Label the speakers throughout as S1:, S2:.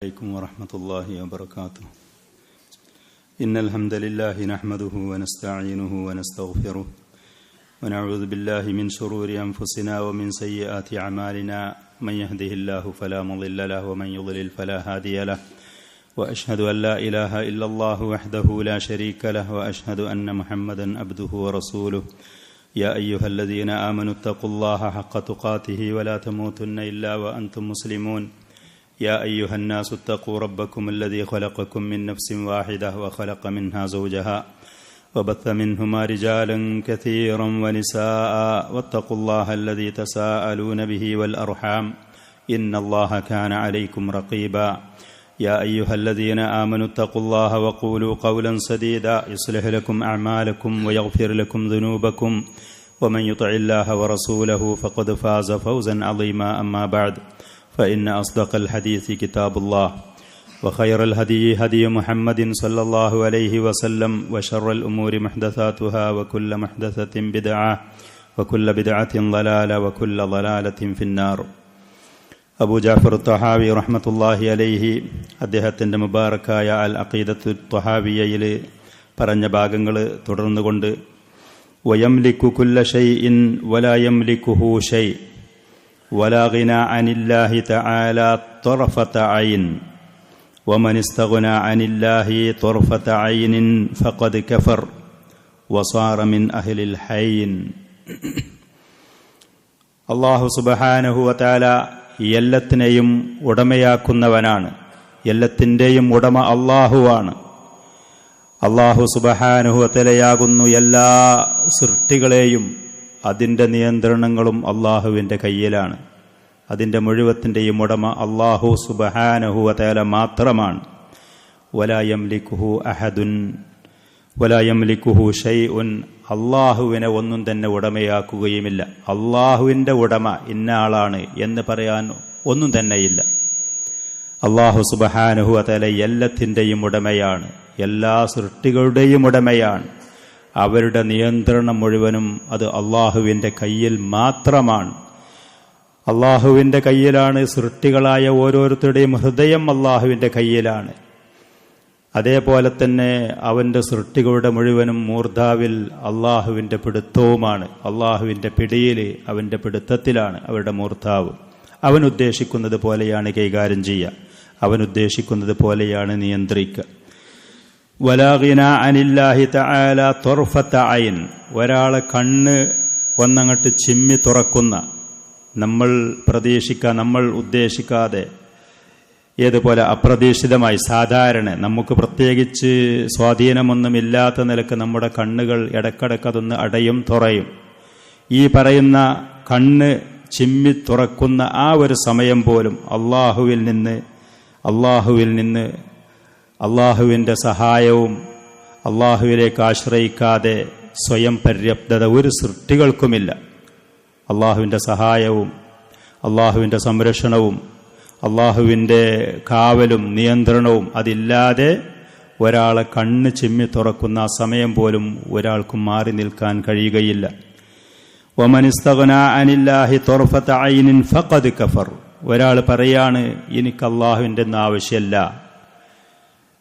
S1: عليكم ورحمة الله وبركاته. إن الحمد لله نحمده ونستعينه ونستغفره ونعوذ بالله من شرور أنفسنا ومن سيئات أعمالنا من يهده الله فلا مضل له ومن يضلل فلا هادي له وأشهد أن لا إله إلا الله وحده لا شريك له وأشهد أن محمدا عبده ورسوله. يا أيها الذين آمنوا اتقوا الله حق تقاته ولا تموتن إلا وأنتم مسلمون. يا أيها الناس اتقوا ربكم الذي خلقكم من نفس واحدة وخلق منها زوجها وبث منهما رجالا كثيرا ونساء واتقوا الله الذي تساءلون به والأرحام إن الله كان عليكم رقيبا. يا أيها الذين آمنوا اتقوا الله وقولوا قولا سديدا يصلح لكم أعمالكم ويغفر لكم ذنوبكم ومن يطع الله ورسوله فقد فاز فوزا عظيما. أما بعد فإن أصدق الحديث كتاب الله وخير الهدي هدي محمد صلى الله عليه وسلم وشر الأمور محدثاتها وكل محدثة بدعة وكل بدعة ضلالة وكل ضلالة في النار. അബൂ ജാഫർ ത്വഹാവി റഹ്മത്തുള്ളാഹി അലൈഹി അദ്ദേഹത്തിൻ്റെ മുബാറക്കായ അൽ അഖീദത്തു ത്വഹാവിയയിൽ പറഞ്ഞ ഭാഗങ്ങൾ തുടർന്നുകൊണ്ട് വയംലിക്കു കുല്ല ഷൈഇൻ വലാ യംലിക്കുഹു ഷൈ വലാ ഗിനാ അനില്ലാഹി തആല ത്വറഫത ഐൻ വമൻ ഇസ്തഗ്നാ അനില്ലാഹി ത്വറഫത ഐനിൻ ഫഖദ് കഫർ വസാറ മിൻ അഹ്ലിൽ ഹൈൻ. അല്ലാഹു സുബ്ഹാനഹു വ തആല എല്ലാത്തിനെയും ഉടമയാക്കുന്നവനാണ്. എല്ലാത്തിൻ്റെയും ഉടമ അള്ളാഹുവാണ്. അള്ളാഹു സുബ്ഹാനഹു വ തആലയാകുന്നു എല്ലാ സൃഷ്ടികളെയും. അതിൻ്റെ നിയന്ത്രണങ്ങളും അള്ളാഹുവിൻ്റെ കയ്യിലാണ്. അതിൻ്റെ മുഴുവത്തിൻ്റെയും ഉടമ അള്ളാഹു സുബ്ഹാനഹു വ തആല മാത്രമാണ്. വലാ യംലിക്കുഹു അഹദുൻ വലാ യംലിക്കുഹു ഷൈഉൻ. അള്ളാഹുവിനെ ഒന്നും തന്നെ ഉടമയാക്കുകയുമില്ല. അള്ളാഹുവിൻ്റെ ഉടമ ഇന്ന ആളാണ് എന്ന് പറയാൻ ഒന്നും തന്നെയില്ല. അള്ളാഹു സുബ്ഹാനഹു വ തആല എല്ലാത്തിൻ്റെയും ഉടമയാണ്. എല്ലാ സൃഷ്ടികളുടെയും ഉടമയാണ്. അവരുടെ നിയന്ത്രണം മുഴുവനും അത് അള്ളാഹുവിൻ്റെ കയ്യിൽ മാത്രമാണ്. അള്ളാഹുവിൻ്റെ കയ്യിലാണ്. സൃഷ്ടികളായ ഓരോരുത്തരുടെയും ഹൃദയം അള്ളാഹുവിൻ്റെ കയ്യിലാണ്. അതേപോലെ തന്നെ അവൻ്റെ സൃഷ്ടികളുടെ മുഴുവനും മൂർധാവിൽ അള്ളാഹുവിൻ്റെ പിടുത്തവുമാണ്. അള്ളാഹുവിൻ്റെ പിടിയിൽ, അവൻ്റെ പിടുത്തത്തിലാണ് അവരുടെ മൂർധാവ്. അവൻ ഉദ്ദേശിക്കുന്നത് പോലെയാണ് കൈകാര്യം ചെയ്യുക. അവൻ ഉദ്ദേശിക്കുന്നത് പോലെയാണ് നിയന്ത്രിക്കുക. വലാ ഗിനാ അനില്ലാഹി തആല ത്വറഫത ഐൻ. ഒരാളെ കണ്ണ് ഒന്നങ്ങട്ട് ചിമ്മി തുറക്കുന്ന, നമ്മൾ നമ്മൾ ഉദ്ദേശിക്കാതെ ഏതുപോലെ അപ്രതീക്ഷിതമായി, സാധാരണ നമുക്ക് പ്രത്യേകിച്ച് സ്വാധീനമൊന്നുമില്ലാത്ത നിലക്ക് നമ്മുടെ കണ്ണുകൾ ഇടക്കിടക്ക് അതൊന്ന് അടയും തുറയും. ഈ പറയുന്ന കണ്ണ് ചിമ്മി തുറക്കുന്ന ആ ഒരു സമയം പോലും അള്ളാഹുവിൽ നിന്ന് അള്ളാഹുവിൻ്റെ സഹായവും അള്ളാഹുവിലേക്ക് ആശ്രയിക്കാതെ സ്വയം പര്യാപ്തത ഒരു സൃഷ്ടികൾക്കുമില്ല. അള്ളാഹുവിൻ്റെ സഹായവും അള്ളാഹുവിൻ്റെ സംരക്ഷണവും അള്ളാഹുവിൻ്റെ കാവലും നിയന്ത്രണവും അതില്ലാതെ ഒരാളെ കണ്ണ് ചിമ്മി തുറക്കുന്ന ആ സമയം പോലും ഒരാൾക്കും മാറി നിൽക്കാൻ കഴിയുകയില്ല. വമൻ ഇസ്തഗ്നാ അനില്ലാഹി ത്വറഫത ഐനിൻ ഫഖദ് കഫർ. ഒരാൾ പറയാണ്, എനിക്ക് അള്ളാഹുവിൻ്റെ ഒന്നും ആവശ്യമില്ല,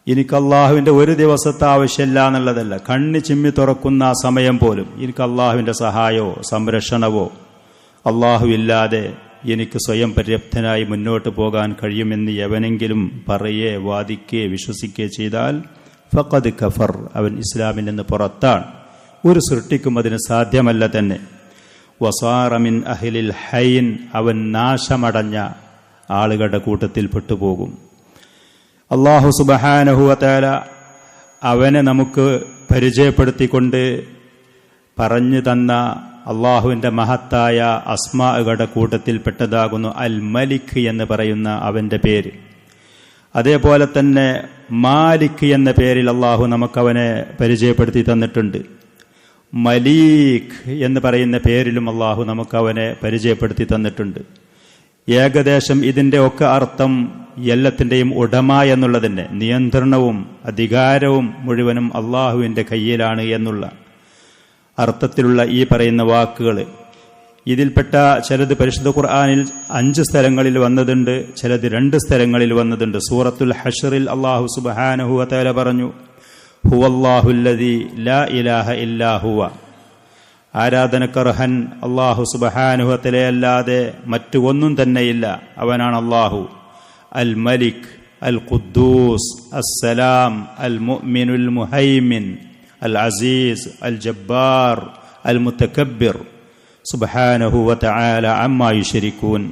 S1: എനിക്ക് അള്ളാഹുവിൻ്റെ ഒരു ദിവസത്തെ ആവശ്യമില്ല എന്നുള്ളതല്ല. കണ്ണ് ചിമ്മി തുറക്കുന്ന ആ സമയം പോലും എനിക്ക് അള്ളാഹുവിൻ്റെ സഹായമോ സംരക്ഷണവോ അള്ളാഹുവില്ലാതെ എനിക്ക് സ്വയം പര്യാപ്തനായി മുന്നോട്ട് പോകാൻ കഴിയുമെന്ന് എവനെങ്കിലും പറയേ വാദിക്കേ വിശ്വസിക്കേ ചെയ്താൽ ഫഖദ് കഫർ, അവൻ ഇസ്ലാമിൽ നിന്ന് പുറത്താണ്. ഒരു സൃഷ്ടിക്കും അതിന് സാധ്യമല്ല തന്നെ. വസാറ മിൻ അഹ്ലിൽ ഹൈൻ. അവൻ നാശമടഞ്ഞ ആളുകളുടെ കൂട്ടത്തിൽ പെട്ടുപോകും. അല്ലാഹു സുബ്ഹാനഹു വ തആല അവനെ നമുക്ക് പരിചയപ്പെടുത്തിക്കൊണ്ട് പറഞ്ഞു തന്ന അള്ളാഹുവിൻ്റെ മഹത്തായ അസ്മാകളുടെ കൂട്ടത്തിൽപ്പെട്ടതാകുന്നു അൽ മലിക് എന്ന് പറയുന്ന അവൻ്റെ പേര്. അതേപോലെ തന്നെ മാലിക് എന്ന പേരിൽ അള്ളാഹു നമുക്കവനെ പരിചയപ്പെടുത്തി തന്നിട്ടുണ്ട്. മലീക് എന്ന് പറയുന്ന പേരിലും അള്ളാഹു നമുക്കവനെ പരിചയപ്പെടുത്തി തന്നിട്ടുണ്ട്. ഏകദേശം ഇതിൻ്റെ ഒക്കെ അർത്ഥം എല്ലാത്തിൻ്റെയും ഉടമ എന്നുള്ളതിൻ്റെ നിയന്ത്രണവും അധികാരവും മുഴുവനും അള്ളാഹുവിൻ്റെ കയ്യിലാണ് എന്നുള്ള അർത്ഥത്തിലുള്ള ഈ പറയുന്ന വാക്കുകൾ ഇതിൽപ്പെട്ട ചിലത് പരിശുദ്ധ ഖുർആനിൽ 5 സ്ഥലങ്ങളിൽ വന്നതുണ്ട്, ചിലത് 2 സ്ഥലങ്ങളിൽ വന്നതുണ്ട്. സൂറത്തുൽ ഹശ്റിൽ അല്ലാഹു സുബ്ഹാനഹു വ തആല പറഞ്ഞു, ഹുവല്ലാഹുല്ലദീ ലാ ഇലാഹ ഇല്ലാ ഹുവ. ആരാധനക്കർഹൻ അല്ലാഹു സുബ്ഹാനഹു വ തആലയല്ലാതെ മറ്റു ഒന്നും തന്നെയില്ല, അവനാണ് അല്ലാഹു. അൽ മലിക്, അൽ ഖുദ്ദൂസ്, അസ്സലാം, അൽ മുഅ്മിനുൽ മുഹൈമിൻ, അൽ അസീസ്, അൽ ജബ്ബാർ, അൽ മുതകബ്ബിർ. സുബ്ഹാനഹു വ തആല അമ്മാ യുശ്രികൂൻ.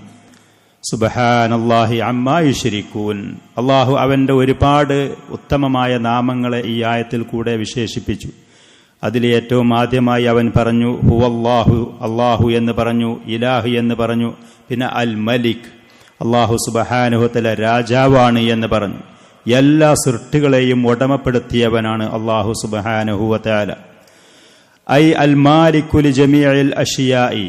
S1: സുബ്ഹാനല്ലാഹി അമ്മാ യുശ്രികൂൻ. അല്ലാഹു അവന്റെ ഒരുപാട് ഉത്തമമായ നാമങ്ങളെ ഈ ആയത്തിൽ കൂടെ വിശേഷിപ്പിച്ചു. അതിൽ ഏറ്റവും ആദ്യമായി അവൻ പറഞ്ഞു ഹുവല്ലാഹു, അല്ലാഹു എന്ന് പറഞ്ഞു, ഇലാഹ് എന്ന് പറഞ്ഞു. പിന്നെ അൽ മലിക്, അല്ലാഹു സുബ്ഹാനഹു വ തആല രാജാവാണ് എന്ന് പറഞ്ഞു. എല്ലാ സൃഷ്ടികളെയും ഉടമപ്പെടുത്തിയവനാണ് അല്ലാഹു സുബ്ഹാനഹു വ തആല. ഐ അൽ മാലികു ലിജമീഇൽ അഷ്യാഇ,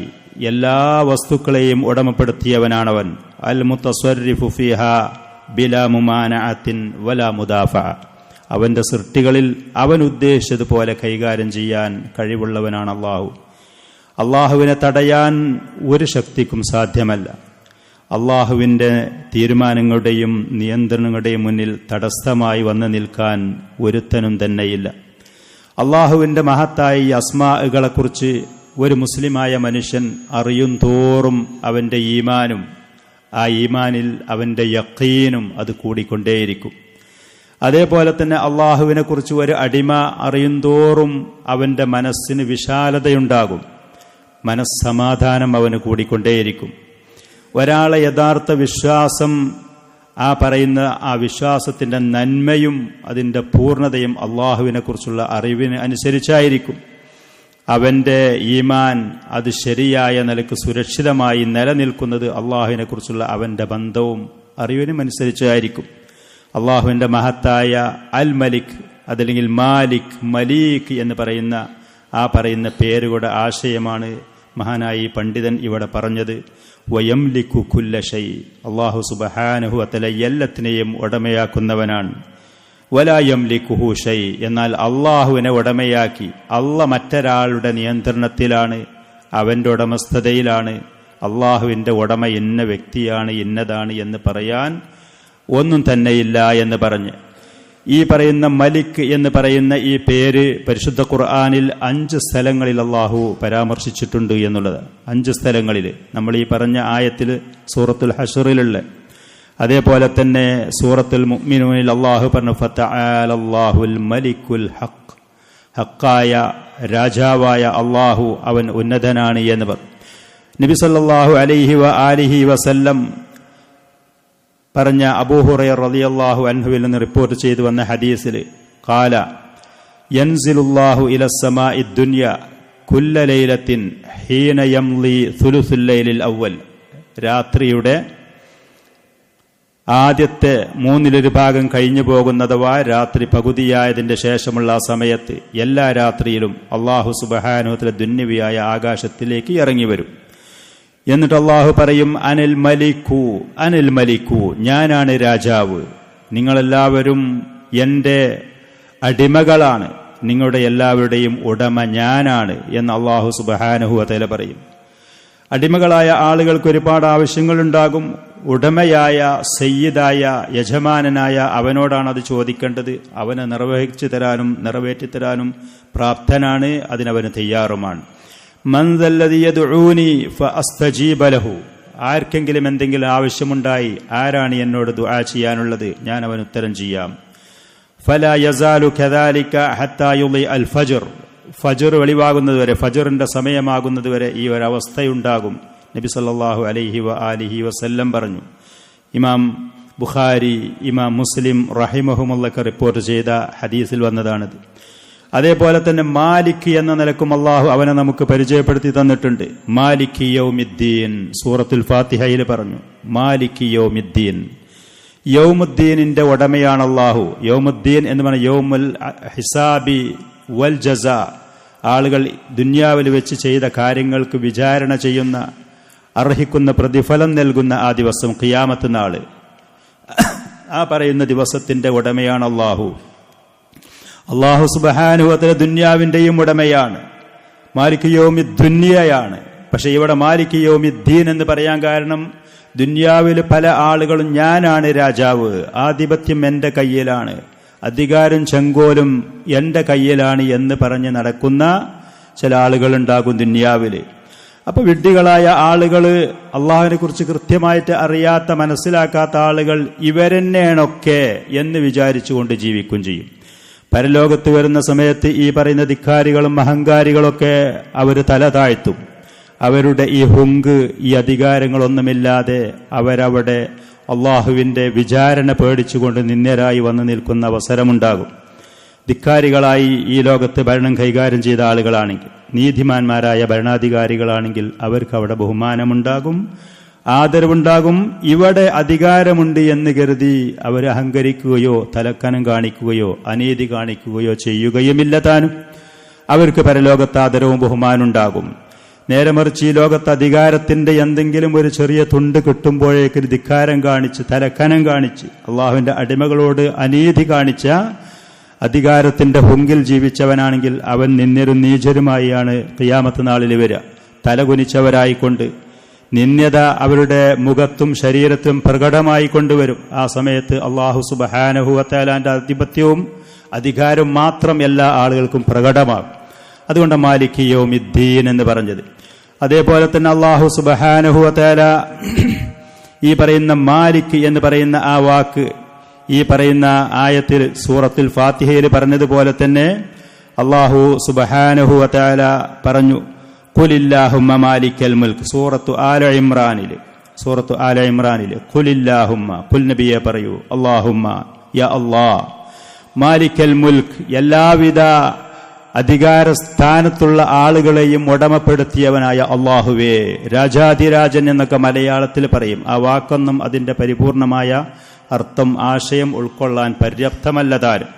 S1: എല്ലാ വസ്തുക്കളെയും ഉടമപ്പെടുത്തിയവനാണവൻ. അൽ മുതസർരിഫു ഫീഹാ ബിലാ മുമാനഅത്തിൻ വലാ മുദാഫഅ, അവന്റെ സൃഷ്ടികളിൽ അവൻ ഉദ്ദേശിച്ചതുപോലെ കൈകാര്യം ചെയ്യാൻ കഴിവുള്ളവനാണ് അല്ലാഹു. അല്ലാഹുവിനെ തടയാൻ ഒരു ശക്തിക്കും സാധ്യമല്ല. അല്ലാഹുവിൻ്റെ തീരുമാനങ്ങളുടെയും നിയന്ത്രണങ്ങളുടെയും മുന്നിൽ തടസ്സമായി വന്നു നിൽക്കാൻ ഒരുത്തനും തന്നെയില്ല. അള്ളാഹുവിൻ്റെ മഹത്തായ ഈ അസ്മാകളെക്കുറിച്ച് ഒരു മുസ്ലിമായ മനുഷ്യൻ അറിയും തോറും അവൻ്റെ ഈമാനും ആ ഈമാനിൽ അവൻ്റെ യഖീനും അത് കൂടിക്കൊണ്ടേയിരിക്കും. അതേപോലെ തന്നെ അള്ളാഹുവിനെക്കുറിച്ച് ഒരു അടിമ അറിയും തോറും അവൻ്റെ മനസ്സിന് വിശാലതയുണ്ടാകും, മനസ്സമാധാനം അവന് കൂടിക്കൊണ്ടേയിരിക്കും. ഒരാളെ യഥാർത്ഥ വിശ്വാസം, ആ പറയുന്ന ആ വിശ്വാസത്തിൻ്റെ നന്മയും അതിൻ്റെ പൂർണ്ണതയും അള്ളാഹുവിനെക്കുറിച്ചുള്ള അറിവിന് അനുസരിച്ചായിരിക്കും. അവൻ്റെ ഈമാൻ അത് ശരിയായ നിലക്ക് സുരക്ഷിതമായി നിലനിൽക്കുന്നത് അള്ളാഹുവിനെക്കുറിച്ചുള്ള അവൻ്റെ ബന്ധവും അറിവിനും അനുസരിച്ചായിരിക്കും. അള്ളാഹുവിൻ്റെ മഹത്തായ അൽ മലിക്, അതല്ലെങ്കിൽ മാലിക്, മലീക് എന്ന് പറയുന്ന ആ പറയുന്ന പേരുകളുടെ ആശയമാണ് മഹാനായി പണ്ഡിതൻ ഇവിടെ പറഞ്ഞത്. വയംലിക്കു കുല്ല ഷൈ, അല്ലാഹു സുബ്ഹാനഹു വ തആല എല്ലാത്തിനെയും ഉടമയാക്കുന്നവനാണ്. വലാ യംലിക്കുഹു ഷൈ, എന്നാൽ അള്ളാഹുവിനെ ഉടമയാക്കി മറ്റൊരാളുടെ നിയന്ത്രണത്തിലാണ്, അവൻ്റെ ഉടമസ്ഥതയിലാണ്. അള്ളാഹുവിൻ്റെ ഉടമ ഇന്ന വ്യക്തിയാണ്, ഇന്നതാണ് എന്ന് പറയാൻ ഒന്നും തന്നെയില്ല എന്ന് പറഞ്ഞ് ഈ പറയുന്ന മലിക് എന്ന് പറയുന്ന ഈ പേര് പരിശുദ്ധ ഖുർആനിൽ 5 സ്ഥലങ്ങളിൽ അള്ളാഹു പരാമർശിച്ചിട്ടുണ്ട് എന്നുള്ളത്. 5 സ്ഥലങ്ങളിൽ നമ്മൾ ഈ പറഞ്ഞ ആയത്തിൽ സൂറത്തുൽ ഹശ്റിലുള്ള, അതേപോലെ തന്നെ സൂറത്തുൽ മുഅ്മിനൂനിൽ അള്ളാഹു പറഞ്ഞു ഫതആലല്ലാഹുൽ മലിക്കുൽ ഹഖ്, ഹക്കായ രാജാവായ അള്ളാഹു അവൻ ഉന്നതനാണ് എന്ന് പറഞ്ഞു. നബി സല്ലല്ലാഹു അലൈഹി വ ആലിഹി വസല്ലം പറഞ്ഞ അബൂ ഹുറൈറ റളിയല്ലാഹു അൻഹുവിൽ നിന്ന് റിപ്പോർട്ട് ചെയ്തു വന്ന ഹദീസിൽ ഖാല യൻസിലുല്ലാഹു ഇലസ്സമാഇ ദുനിയ കുല്ല ലൈലത്തിൻ ഹീന യംളി സുലുസുൽ ലൈലിൽ അവ്വൽ, രാത്രിയുടെ ആദ്യത്തെ 1/3 ഭാഗം കഴിഞ്ഞു പോകുന്നതവാ രാത്രി പകുതിയായതിൻ്റെ ശേഷമുള്ള ആ സമയത്ത് എല്ലാ രാത്രിയിലും അല്ലാഹു സുബ്ഹാനഹു വ തആല ദുന്യവിയായ ആകാശത്തിലേക്ക് ഇറങ്ങി വരും. എന്നിട്ട് അള്ളാഹു പറയും അനിൽ മലിക്കു, അനിൽ മലിക്കു, ഞാനാണ് രാജാവ്, നിങ്ങളെല്ലാവരും എൻ്റെ അടിമകളാണ്, നിങ്ങളുടെ എല്ലാവരുടെയും ഉടമ ഞാനാണ് എന്ന് അള്ളാഹു സുബ്ഹാനഹു വ തആല പറയും. അടിമകളായ ആളുകൾക്ക് ഒരുപാട് ആവശ്യങ്ങളുണ്ടാകും. ഉടമയായ സയ്യിദായ യജമാനനായ അവനോടാണ് അത് ചോദിക്കേണ്ടത്. അവനെ നിർവഹിച്ചു തരാനും നിറവേറ്റിത്തരാനും പ്രാപ്തനാണ്, അതിനവന് തയ്യാറുമാണ്. മൻ ദല്ലദി യദ്ഊനി ഫഅസ്തജീബ ലഹു, ആർക്കെങ്കിലും എന്തെങ്കിലും ആവശ്യമുണ്ടായി ആരാണ് എന്നോട് ദുആ ചെയ്യാനുള്ളത്, ഞാൻ അവന് ഉത്തരം ചെയ്യാം. ഫലാ യസാലു കദാലിക ഹത്താ യുളി അൽ ഫജ്ർ, ഫജ്ർ വെളിവാകുന്നതുവരെ, ഫജ്റിന്റെ സമയമാകുന്നതുവരെ ഈ ഒരവസ്ഥയുണ്ടാകും. നബി സല്ലല്ലാഹു അലൈഹി വ ആലിഹി വസല്ലം പറഞ്ഞു. ഇമാം ബുഖാരി, ഇമാം മുസ്ലിം റഹിമഹുമുള്ളക്ക് റിപ്പോർട്ട് ചെയ്ത ഹദീസിൽ വന്നതാണിത്. അതേപോലെ തന്നെ മാലിക് എന്ന നിലക്കും അള്ളാഹു അവനെ നമുക്ക് പരിചയപ്പെടുത്തി തന്നിട്ടുണ്ട്. മാലിക് യൗമിദ്ദീൻ, സൂറത്തുൽ ഫാത്തിഹയിൽ പറഞ്ഞു മാലിക് യൗമിദ്ദീൻ, യൗമുദ്ദീനിന്റെ ഉടമയാണ് അള്ളാഹു. യൗമുദ്ദീൻ എന്ന് പറഞ്ഞാൽ യൗമുൽ ഹിസാബി വൽ ജസാ, ആളുകൾ ദുനിയാവിൽ വെച്ച് ചെയ്ത കാര്യങ്ങൾക്ക് വിചാരണ ചെയ്യുന്ന, അർഹിക്കുന്ന പ്രതിഫലം നൽകുന്ന ആ ദിവസം, ഖിയാമത്ത് നാള്, ആ പറയുന്ന ദിവസത്തിന്റെ ഉടമയാണ് അള്ളാഹു. അള്ളാഹു സുബ്ഹാനഹു വ തആല ദുനിയാവിന്റെയും ഉടമയാണ്. മാലിക് യൗമി ദുനിയയാണ്. പക്ഷെ ഇവിടെ മാലിക് യൗമിദ്ദീൻ എന്ന് പറയാൻ കാരണം ദുനിയാവിൽ പല ആളുകളും ഞാനാണ് രാജാവ്, ആധിപത്യം എന്റെ കയ്യിലാണ്, അധികാരം ചെങ്കോലും എന്റെ കയ്യിലാണ് എന്ന് പറഞ്ഞ് നടക്കുന്ന ചില ആളുകൾ ഉണ്ടാകും ദുനിയാവില്. അപ്പൊ വിഡ്ഢികളായ ആളുകൾ, അള്ളാഹുവിനെ കുറിച്ച് കൃത്യമായിട്ട് അറിയാത്ത മനസ്സിലാക്കാത്ത ആളുകൾ ഇവരെന്നെയാണൊക്കെ എന്ന് വിചാരിച്ചുകൊണ്ട് ജീവിക്കും ചെയ്യും. പരലോകത്ത് വരുന്ന സമയത്ത് ഈ പറയുന്ന ധിക്കാരികളും അഹങ്കാരികളൊക്കെ അവർ തല താഴ്ത്തും. അവരുടെ ഈ ഹുങ്ക്, ഈ അധികാരങ്ങളൊന്നുമില്ലാതെ അവരവിടെ അള്ളാഹുവിന്റെ വിചാരണ പേടിച്ചുകൊണ്ട് നിന്ദ്യരായി വന്നു നിൽക്കുന്ന അവസരമുണ്ടാകും. ധിക്കാരികളായി ഈ ലോകത്ത് ഭരണം കൈകാര്യം ചെയ്ത ആളുകളാണെങ്കിൽ, നീതിമാന്മാരായ ഭരണാധികാരികളാണെങ്കിൽ അവർക്ക് അവിടെ ബഹുമാനമുണ്ടാകും, ആദരവുണ്ടാകും. ഇവിടെ അധികാരമുണ്ട് എന്ന് കരുതി അവർ അഹങ്കരിക്കുകയോ തലക്കനം കാണിക്കുകയോ അനീതി കാണിക്കുകയോ ചെയ്യുകയുമില്ല താനും. അവർക്ക് പരലോകത്ത് ആദരവും ബഹുമാനുണ്ടാകും. നേരെ മറിച്ച് ഈ ലോകത്ത് അധികാരത്തിന്റെ എന്തെങ്കിലും ഒരു ചെറിയ തുണ്ട് കിട്ടുമ്പോഴേക്ക് ധിക്കാരം കാണിച്ച് തലക്കനം കാണിച്ച് അള്ളാഹുവിന്റെ അടിമകളോട് അനീതി കാണിച്ച അധികാരത്തിന്റെ ഹുങ്കിൽ ജീവിച്ചവനാണെങ്കിൽ അവൻ നിന്ദ്യരും നീചരുമായാണ് ഖിയാമത്ത് നാളിൽ വരിക. തലകുനിച്ചവരായിക്കൊണ്ട് നിന്ദ്യത അവരുടെ മുഖത്തും ശരീരത്തും പ്രകടമായി കൊണ്ടുവരും. ആ സമയത്ത് അള്ളാഹു സുബ്ഹാനഹു വ തആലാന്റെ ആധിപത്യവും അധികാരവും മാത്രം എല്ലാ ആളുകൾക്കും പ്രകടമാകും. അതുകൊണ്ട് മാലിക് യൗമിദ്ദീൻ എന്ന് പറഞ്ഞത്. അതേപോലെ തന്നെ അള്ളാഹു സുബ്ഹാനഹു വ തആല ഈ പറയുന്ന മാലിക് എന്ന് പറയുന്ന ആ വാക്ക് ഈ പറയുന്ന ആയത്തിൽ സൂറത്തുൽ ഫാത്തിഹയിൽ പറഞ്ഞതുപോലെ തന്നെ അള്ളാഹു സുബ്ഹാനഹു വ തആല പറഞ്ഞു, ഖുലില്ലാഹുമ്മ മാലിക്കൽ മുൽക്ക്. സൂറത്തു ആല ഇമ്രാനിൽ ഖുലില്ലാഹുമ്മ, ഖുൽ നബിയെ പറയൂ, അല്ലാഹുമ്മ യാ അല്ലാഹ്, മാലിക്കൽ മുൽക്ക്, എല്ലാവിധ അധികാരസ്ഥാനത്തുള്ള ആളുകളെയും ഉടമപ്പെടുത്തിയവനായ അള്ളാഹുവേ, രാജാധിരാജൻ എന്നൊക്കെ മലയാളത്തിൽ പറയും. ആ വാക്കൊന്നും അതിന്റെ പരിപൂർണമായ അർത്ഥം ആശയം ഉൾക്കൊള്ളാൻ പര്യാപ്തമല്ല താനും.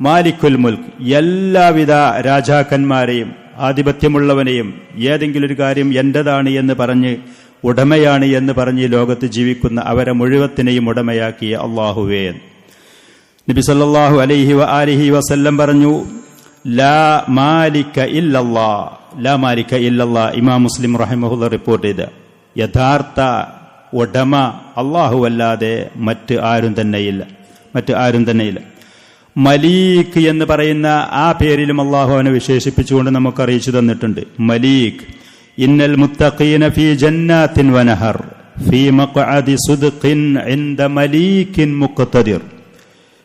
S1: മാലിക്കുൽ മുൽക്ക്, എല്ലാവിധ രാജാക്കന്മാരെയും ആധിപത്യമുള്ളവനെയും ഏതെങ്കിലും ഒരു കാര്യം എന്റേതാണ് എന്ന് പറഞ്ഞ് ഉടമയാണ് എന്ന് പറഞ്ഞ് ലോകത്ത് ജീവിക്കുന്ന അവരെ മുഴുവത്തിനെയും ഉടമയാക്കിയ അള്ളാഹുവേ. നബി സല്ലല്ലാഹു അലൈഹി വആലിഹി വസല്ലം പറഞ്ഞു, ലാ മാലിക ഇല്ലല്ലാഹ്, ലാ മാലിക ഇല്ലല്ലാഹ്. ഇമാം മുസ്ലിം റഹിമഹുല്ലാഹ് റിപ്പോർട്ട് ചെയ്ത യഥാർത്ഥ ഉടമ അല്ലാഹുവല്ലാതെ മറ്റ് ആരും തന്നെയില്ല. മലീക് എന്ന് പറയുന്ന ആ പേരിലും അള്ളാഹു അവനെ വിശേഷിപ്പിച്ചുകൊണ്ട് നമുക്ക് അറിയിച്ചു തന്നിട്ടുണ്ട്. മലീക്, ഇന്നൽ മുത്തഖീന ഫീ ജന്നാത്തിൻ വനഹർ ഫീ മഖഅദി സുദ്ഖിൻ ഇൻദ മലീകിൻ മുഖ്തദിർ.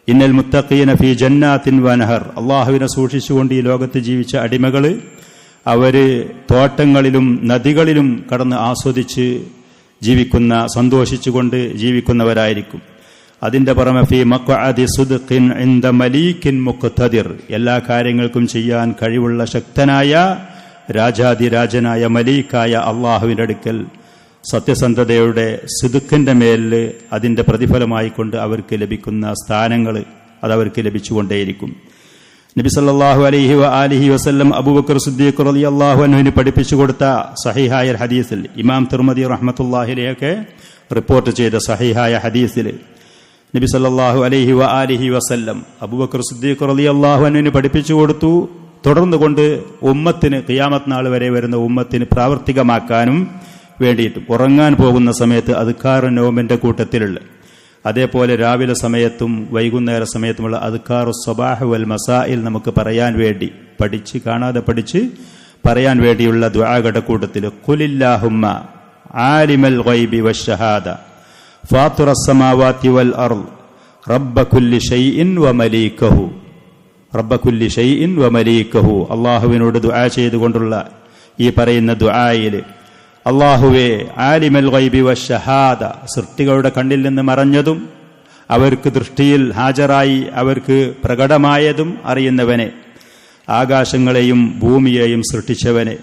S1: ഇന്നൽ മുത്തഖീന ഫീ ജന്നാത്തിൻ വനഹർ. അള്ളാഹുവിനെ സൂക്ഷിച്ചുകൊണ്ട് ഈ ലോകത്ത് ജീവിച്ച അടിമകള് അവര് തോട്ടങ്ങളിലും നദികളിലും കടന്ന് ആസ്വദിച്ച് ജീവിക്കുന്ന, സന്തോഷിച്ചുകൊണ്ട് ജീവിക്കുന്നവരായിരിക്കും. അതിന്റെ പുറമെ ഫീ മഖഅദി സുദ്ഖിൻ ഇൻദ മലീകിൻ മുഖ്തദിർ, എല്ലാ കാര്യങ്ങൾക്കും ചെയ്യാൻ കഴിവുള്ള ശക്തനായ രാജാതിരാജനായ മലീക്കായ അള്ളാഹുവിന്റെ അടുക്കൽ സത്യസന്ധതയുടെ സിദ്ഖിന്റെ മേലില് അതിന്റെ പ്രതിഫലമായിക്കൊണ്ട് അവർക്ക് ലഭിക്കുന്ന സ്ഥാനങ്ങൾ അതവർക്ക് ലഭിച്ചുകൊണ്ടേയിരിക്കും. നബി സല്ലല്ലാഹു അലൈഹി വആലിഹി വസല്ലം അബൂബക്കർ സിദ്ദീഖ് റളിയല്ലാഹു അൻഹുവിന് പഠിപ്പിച്ചു കൊടുത്ത സഹീഹായ ഹദീസിൽ, ഇമാം തിർമിദി റഹ്മത്തുള്ളാഹി അലൈഹി റിപ്പോർട്ട് ചെയ്ത സഹീഹായ ഹദീസിൽ നബി സല്ലല്ലാഹു അലൈഹി വആലിഹി വസല്ലം അബൂബക്കർ സിദ്ദീഖ് റളിയല്ലാഹു അൻഹുവിന് പഠിപ്പിച്ചു കൊടുത്തു. തുടർന്ന് കൊണ്ട് ഉമ്മത്തിന് ഖിയാമത്ത് നാൾ വരെ വരുന്ന ഉമ്മത്തിന് പ്രാവർത്തികമാക്കാനും വേണ്ടിയിട്ടും ഉറങ്ങാൻ പോകുന്ന സമയത്ത് അദ്കാർ നൗമിന്റെ കൂട്ടത്തിലുള്ള, അതേപോലെ രാവിലെ സമയത്തും വൈകുന്നേര സമയത്തുമുള്ള അദ്കാറു സ്വബാഹ് വൽ മസായിൽ നമുക്ക് പറയാൻ വേണ്ടി കാണാതെ പഠിച്ച് പറയാൻ വേണ്ടിയുള്ള ദുആകളുടെ കൂട്ടത്തിൽ ഖുലില്ലാഹുമ്മ ആലിമൽ ഗൈബി വശ്ശഹാദ ഫാത്തിറസ് സമാവാതി വൽ അർള് റബ്ബ കുല്ലി ഷൈഇൻ വ മലീകഹു. അല്ലാഹുവിനോട് ദുആ ചെയ്തുകൊണ്ടുള്ള ഈ പറയുന്ന ദുആയിൽ, അല്ലാഹുവേ, ആലിമൽ ഗൈബി വശ്ശഹാദ, സൃഷ്ടികളുടെ കണ്ണിൽ നിന്ന് മറഞ്ഞതും അവർക്ക് ദൃഷ്ടിയിൽ ഹാജരായി അവർക്ക് പ്രകടമായതും അറിയുന്നവനെ, ആകാശങ്ങളെയും ഭൂമിയെയും സൃഷ്ടിച്ചവനെ,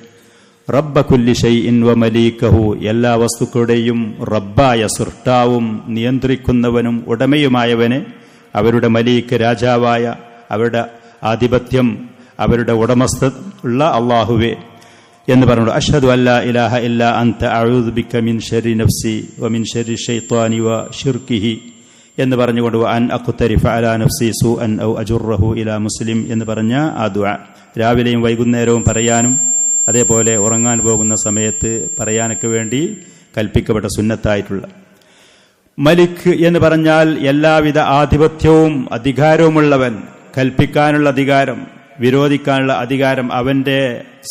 S1: റബ്ബ കുല്ലി ഷൈഇൻ വ മലീകഹു, എല്ലാ വസ്തുക്കളുടെയും റബ്ബായ സൃഷ്ടാവും നിയന്ത്രിക്കുന്നവനും ഉടമയുമായവനെ, അവരുടെ മലീക്ക് രാജാവായ, അവരുടെ ആധിപത്യം അവരുടെ ഉടമസ്ഥ ഉള്ള അല്ലാഹുവേ എന്ന് പറഞ്ഞു. അഷ്ഹദു അല്ലാ ഇലാഹ ഇല്ലാ അൻത അഊദു ബിക മിൻ ശർരി നഫ്സി വ മിൻ ശർരി ശൈത്വാനി വ ശിർകിഹി എന്ന് പറഞ്ഞുകൊണ്ട് അൻ അഖ്തരിഫ അലാ നഫ്സി സൂഅൻ ഔ അജുറഹു ഇലാ മുസ്ലിം എന്ന് പറഞ്ഞ ആ ദുആ രാവിലെയും വൈകുന്നേരവും പറയാനും അതേപോലെ ഉറങ്ങാൻ പോകുന്ന സമയത്ത് പറയാനൊക്കെ വേണ്ടി കൽപ്പിക്കപ്പെട്ട സുന്നത്തായിട്ടുള്ള. മലിക് എന്ന് പറഞ്ഞാൽ എല്ലാവിധ ആധിപത്യവും അധികാരവുമുള്ളവൻ, കൽപ്പിക്കാനുള്ള അധികാരം, വിരോധിക്കാനുള്ള അധികാരം അവന്റെ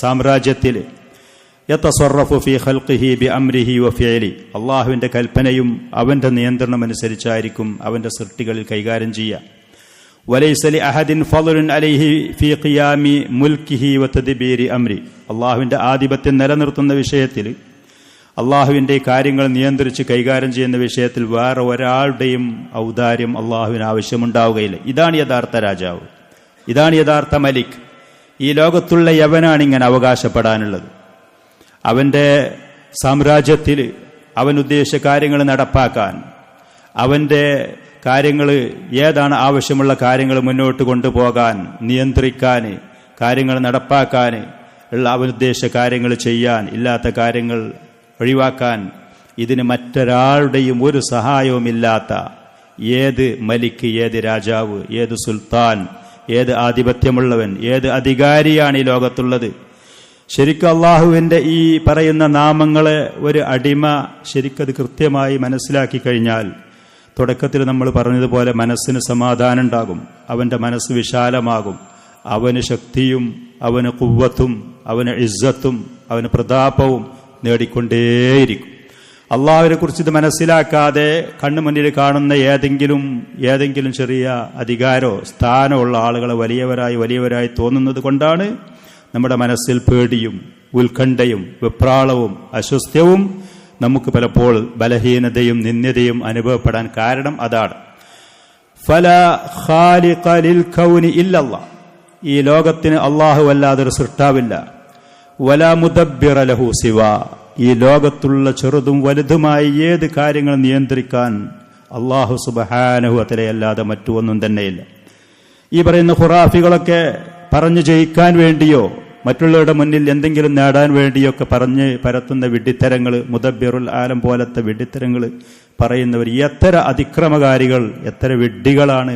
S1: സാമ്രാജ്യത്തിൽ. യതസറഫു ഫീ ഖൽഖിഹി ബിഅംരിഹി വഫിഅലി, അല്ലാഹുവിന്റെ കൽപ്പനയും അവന്റെ നിയന്ത്രണം അനുസരിച്ചായിരിക്കും അവന്റെ സൃഷ്ടികളിൽ കൈകാര്യം ചെയ്യുക. വലൈസ ലിഅഹദിൻ ഫളലുൻ അലൈഹി ഫീ ഖിയാമി മുൽക്കിഹി വതദ്ബീരി അംരി, അല്ലാഹുവിന്റെ ആധിപത്യം നിലനിർത്തുന്ന വിഷയത്തിൽ, അള്ളാഹുവിന്റെ കാര്യങ്ങൾ നിയന്ത്രിച്ച് കൈകാര്യം ചെയ്യുന്ന വിഷയത്തിൽ വേറെ ഒരാളുടെയും ഔദാര്യം അള്ളാഹുവിന് ആവശ്യമുണ്ടാവുകയില്ല. ഇതാണ് യഥാർത്ഥ രാജാവ്, ഇതാണ് യഥാർത്ഥ മലിക്. ഈ ലോകത്തുള്ള യവനാണ് ഇങ്ങനെ അവകാശപ്പെടാനുള്ളത്. അവന്റെ സാമ്രാജ്യത്തിൽ അവൻ ഉദ്ദേശിച്ച കാര്യങ്ങൾ നടപ്പാക്കാൻ, അവന്റെ കാര്യങ്ങൾ ഏതാണ് ആവശ്യമുള്ള കാര്യങ്ങൾ മുന്നോട്ട് കൊണ്ടുപോകാൻ, നിയന്ത്രിക്കാൻ, കാര്യങ്ങൾ നടപ്പാക്കാൻ ഉള്ള അവൻ ഉദ്ദേശിച്ച കാര്യങ്ങൾ ചെയ്യാൻ, ഇല്ലാത്ത കാര്യങ്ങൾ ഒഴിവാക്കാൻ, ഇതിന് മറ്റൊരാളുടെയും ഒരു സഹായവുമില്ലാത്ത ഏത് മലിക്ക്, ഏത് രാജാവ്, ഏത് സുൽത്താൻ, ഏത് ആധിപത്യമുള്ളവൻ, ഏത് അധികാരിയാണ് ഈ ലോകത്തുള്ളത്? ശരിക്കും അള്ളാഹുവിന്റെ ഈ പറയുന്ന നാമങ്ങളെ ഒരു അടിമ ശരിക്കത് കൃത്യമായി മനസ്സിലാക്കി കഴിഞ്ഞാൽ, തുടക്കത്തിൽ നമ്മൾ പറഞ്ഞതുപോലെ മനസ്സിന് സമാധാനം ഉണ്ടാകും, അവന്റെ മനസ്സ് വിശാലമാകും, അവന് ശക്തിയും അവന് ഖുവ്വത്തും അവന് ഇസ്സത്തും അവന് പ്രതാപവും നേടിക്കൊണ്ടേയിരിക്കും. അള്ളാഹുവിനെ കുറിച്ച് ഇത് മനസ്സിലാക്കാതെ കണ്ണു മുന്നിൽ കാണുന്ന ഏതെങ്കിലും ചെറിയ അധികാരോ സ്ഥാനമോ ഉള്ള ആളുകളെ വലിയവരായി തോന്നുന്നത് കൊണ്ടാണ് നമ്മുടെ മനസ്സിൽ പേടിയും ഉത്കണ്ഠയും വെപ്രാളവും അസ്വസ്ഥ്യവും നമുക്ക് പലപ്പോൾ ബലഹീനതയും നിന്ദ്യതയും അനുഭവപ്പെടാൻ കാരണം അതാണ്. ഫലാ ഖാലിഖ ലിൽ കൗനി ഇല്ലല്ലാഹ്, ഈ ലോകത്തിന് അല്ലാഹു അല്ലാതൊരു സൃഷ്ടാവില്ല. വലാ മുദബ്ബിറ ലഹു സിവാ, ഈ ലോകത്തുള്ള ചെറുതും വലുതുമായി ഏത് കാര്യങ്ങൾ നിയന്ത്രിക്കാൻ അല്ലാഹു സുബ്ഹാനഹു വ തആല അല്ലാതെ മറ്റു ഒന്നും തന്നെയില്ല. ഈ പറയുന്ന ഖുറാഫികളൊക്കെ പറഞ്ഞു ജയിക്കാൻ വേണ്ടിയോ മറ്റുള്ളവരുടെ മുന്നിൽ എന്തെങ്കിലും നേടാൻ വേണ്ടിയൊക്കെ പറഞ്ഞ് പരത്തുന്ന വിഡ്ഢിത്തരങ്ങൾ, മുദബ്ബിറുൽ ആലം പോലത്തെ വിഡ്ഢിത്തരങ്ങൾ പറയുന്നവർ എത്ര അതിക്രമകാരികൾ, എത്ര വിഡ്ഢികളാണ്,